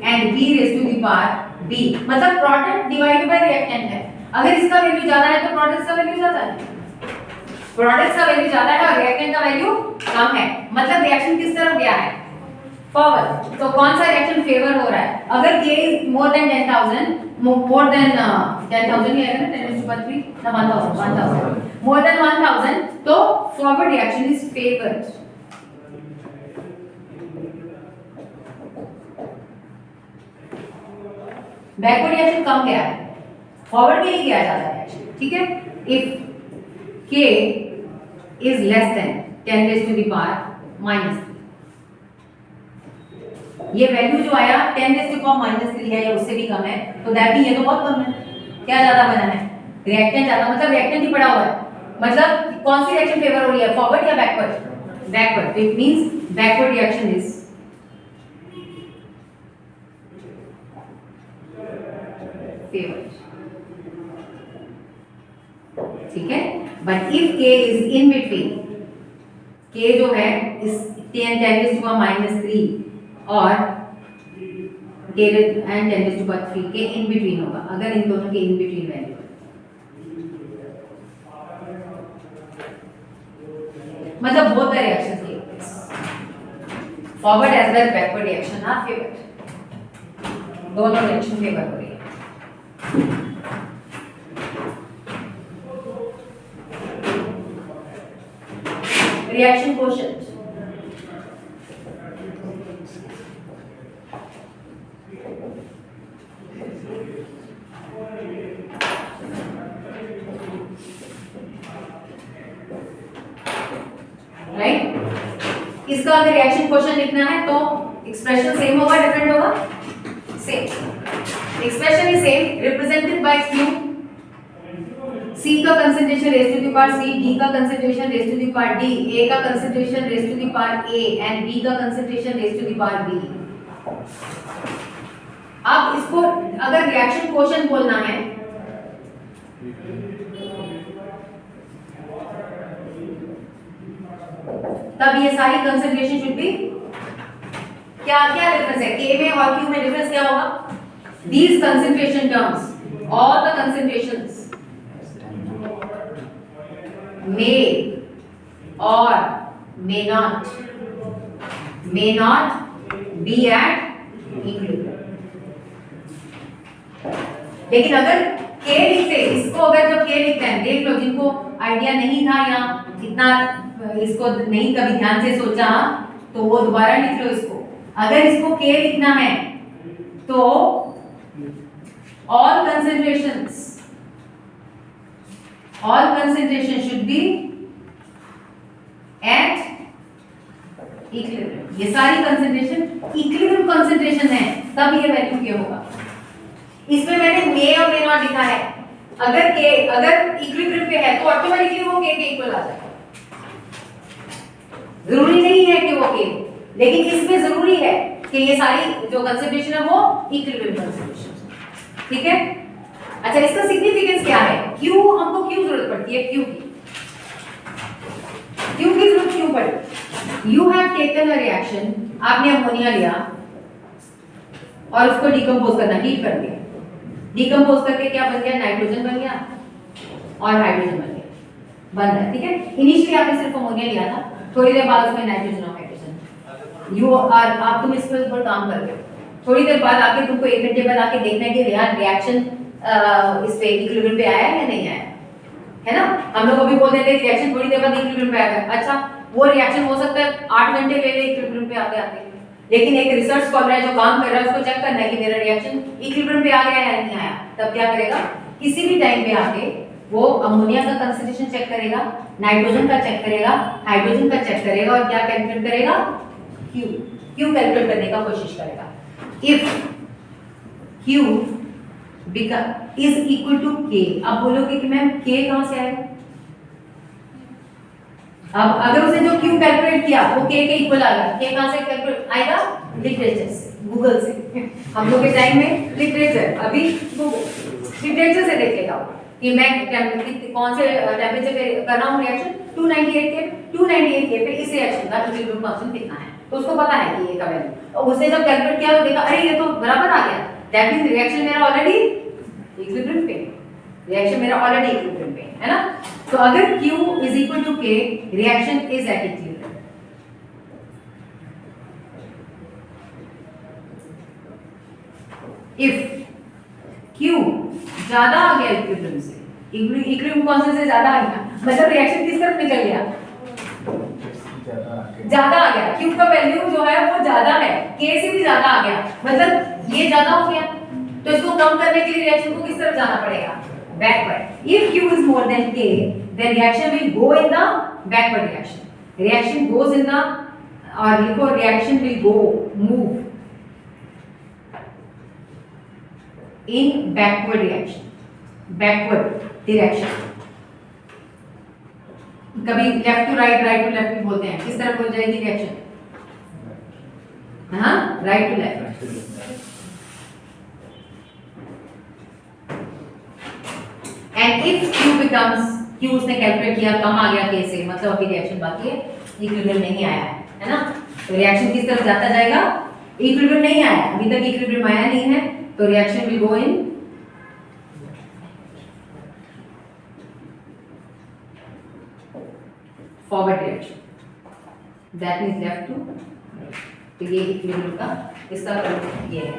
and b raise to the power b। मतलब product divide by reactant है। अगर इसका value ज्यादा है तो product का value ज्यादा है, प्रोडक्ट का वैल्यू ज्यादा है और रिएक्टेंट का वैल्यू कम है, मतलब रिएक्शन किस तरफ गया है, फॉरवर्ड। तो कौन सा रिएक्शन फेवर हो रहा है, अगर k is more than 10,000, more than 10,000 ही है ना, 10⁻3 ना 1,000 मोर देन 1,000, तो forward reaction is favoured. Backward reaction कम गया है, फॉरवर्ड भी नहीं गया ज्यादा रिएक्शन, ठीक है। If k is less than 10⁻⁻3, ये वैल्यू जो आया 10⁻⁻3 है या उससे भी कम है, तो दैट भी ये तो बहुत कम है। क्या ज्यादा बना है, रिएक्टेंट ज्यादा, मतलब रिएक्टेंट ही पड़ा हुआ है। मतलब कौन सी रिएक्शन फेवर हो रही है, फॉरवर्ड या backward, backward. It means backward reaction is favoured, ठीक है। But if k is in between, k जो है इस 10⁻3 और k एंड 10⁻3 के इन बिटवीन होगा, अगर इन दोनों के इन बिटवीन वैल्यू, मतलब both the reactions take place, forward as well backward reaction are favoured, दोनों रिएक्शन फेवर हो रही है। Reaction quotient, right. इसका अगर रिएक्शन क्वेश्चन लिखना है तो एक्सप्रेशन सेम होगा, डिफरेंट होगा, same. Expression is same, represented by Q, C का concentration raise to the power C, D का concentration raise to the power D, A का concentration raise to the power A and B का concentration raise to the power B। अब इसको अगर reaction question बोलना है तब ये सारी कंसंट्रेशन शुड बी, क्या क्या डिफरेंस है K में और Q में, डिफरेंस क्या होगा, these concentration terms, all the concentrations may or may not be at equilibrium। लेकिन अगर K लिखते, इसको अगर जब K लिखते हैं, देख लो जिनको आइडिया नहीं था या इतना इसको नहीं कभी ध्यान से सोचा, तो वो दोबारा लिख लो इसको। अगर इसको K लिखना है तो all concentrations should be at equilibrium। ये सारी कंसंट्रेशन इक्विलिब्रियम कंसंट्रेशन है, तब ये वैल्यू क्या होगा। इसमें मैंने मे और मे नॉट लिखा है, अगर k अगर इक्विलिब्रियम पे है तो ऑटोमेटिकली वो k के इक्वल आ जाएगा। जरूरी नहीं है कि वो k, लेकिन इसमें जरूरी है कि ये सारी जो कंसंट्रेशन है वो इक्विलिब्रियम कंसंट्रेशन, ठीक है। अच्छा, इसका सिग्निफिकेंस क्या है, क्यों हमको क्यों जरूरत पड़ती है, क्यों की जरूरत क्यों पड़ी, you have taken a reaction, आपने अमोनिया लिया और उसको डिकम्पोज करना, हीट कर दिया, डिकम्पोज करके क्या बन गया, नाइट्रोजन बन गया और हाइड्रोजन बन गया, बन रहा है, ठीक है। इनिशियली आपने सिर्फ अमोनिया लिया था, थोड़ी देर बाद उसमें नाइट्रोजन और हाइड्रोजन, यू आर, आप तुम इस पर काम कर रहे हो, थोड़ी देर बाद आके तुमको 1 घंटे बाद आके देखना है कि यार रिएक्शन इस पे इक्विलिब्रियम पे आया है या नहीं आया है ना। हम लोग अभी बोल देते हैं रिएक्शन थोड़ी देर बाद इक्विलिब्रियम पे आएगा, अच्छा वो रिएक्शन हो सकता है 8 घंटे ले ले इक्विलिब्रियम पे आते आते, लेकिन एक रिसर्च स्कॉलर है जो काम कर रहा है, उसको चेक करना है कि मेरा रिएक्शन इक्विलिब्रियम पे आ गया है या नहीं आया, तब क्या करेगा, किसी भी टाइम पे आके वो अमोनिया का कंसंट्रेशन चेक करेगा, नाइट्रोजन का चेक करेगा, हाइड्रोजन का चेक करेगा और क्या कैलकुलेट करेगा, क्यू कैलकुलेट करने का कोशिश करेगा। If Q is equal to K, अब बोलोगे कि मैम K कहां से आएगा, अब अगर उसने जो Q कैलकुलेट किया वो K के इक्वल आ गया, K कहां से कैलकुलेट आएगा, लिटरेचर से, गूगल से, हम लोग के टाइम में लिटरेचर, अभी लिटरेचर से देखेगा कि मैं कौन से टेम्परेचर पे कर रहा हूं रिएक्शन, 298 K पे इस रिएक्शन का इक्विलिब्रियम कांस्टेंट कितना है, तो उसको पता है कि ये का वैल्यू, और उसने जब कैलकुलेट किया तो देखा अरे ये तो बराबर आ गया, दैट मींस रिएक्शन मेरा ऑलरेडी इक्विलिब्रियम पे, रिएक्शन मेरा ऑलरेडी इक्विलिब्रियम पे है ना। तो अगर Q is equal to K, reaction is at equilibrium. If Q ज्यादा आ गया इक्विलिब्रियम से, इक्विलिब्रियम कांस्टेंट से ज्यादा आ गया, मतलब रिएक्शन किस तरफ निकल गया, ज्यादा आ गया, Q का वैल्यू जो है वो ज्यादा है, K से भी ज्यादा आ गया, मतलब ये ज्यादा हो गया, तो इसको कम करने के लिए रिएक्शन को किस तरफ जाना पड़ेगा, backward. If Q is more than K, then reaction will go in the backward direction, reaction goes in the, और लिखो reaction will go, move in backward reaction, backward direction, कभी left to right, right to left भी बोलते हैं, किस तरफ हो जाएगी रिएक्शन, हाँ right to left. And if Q becomes, Q उसने कैलकुलेट किया कम आ गया K से, मतलब अभी रिएक्शन बाकी है, इक्विलिब्रियम नहीं आया है ना, तो रिएक्शन किस तरफ जाता जाएगा, इक्विलिब्रियम नहीं आया, अभी तक इक्विलिब्रियम आया नहीं है, तो reaction will go in forward direction, that means left to, तो ये इक्विलिब्रियम का इसका ये है।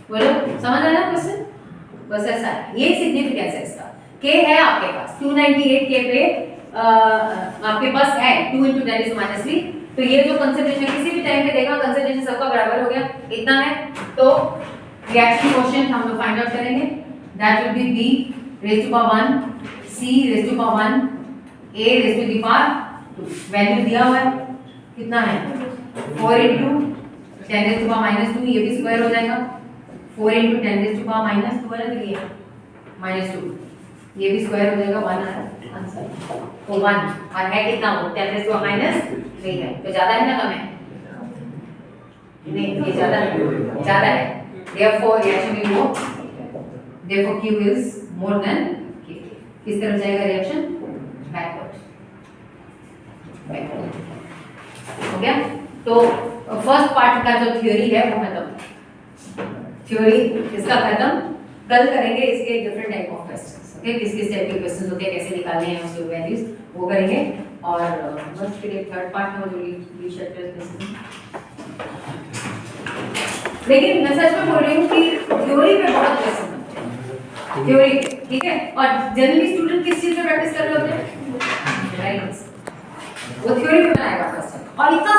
बोलो समझ आया क्वेश्चन? बस ऐसा है, ये सिग्निफिकेंस है इसका। k है आपके पास 298 k पे आपके पास है 2 × 10⁻³ तो ये जो कंसंट्रेशन किसी भी टाइम पे देगा कंसंट्रेशन सबका बराबर हो गया इतना है तो रिएक्शन कोएफिशिएंट हम लोग फाइंड आउट करेंगे that will B b raised to power 1 c raised to power 1 a raised to the power 2 value दिया हुआ है कितना है 4 × 10 raised to power -2 ये भी स्क्वायर हो जाएगा 4 × 10 raised to power -2 है ना ये -2 ये भी स्क्वायर हो जाएगा 1 आंसर तो 1 और है कितना वो 10 raised to power -3 है तो ज्यादा है ना कम है नहीं ये ज्यादा है therefore reaction will go therefore q is more than k किस तरफ जाएगा रिएक्शन बैकवर्ड हो गया तो फर्स्ट पार्ट का जो थ्योरी है वो खत्म थ्योरी इसका खत्म कल करेंगे इसके different type of questions okay किस किस टाइप के क्वेश्चंस होते हैं कैसे निकालने हैं उसके वैल्यूज वो करेंगे और बस फिर एक थर्ड पार्ट में जो ली लेकिन मैं सच में बोल रही हूँ कि थ्योरी पे बहुत क्वेश्चन बनते हैं थ्योरी ठीक है और जनरली स्टूडेंट किस चीज पे प्रैक्टिस कर रहे होते हैं राइट वो थ्योरी पे बनाएगा क्वेश्चन और इतना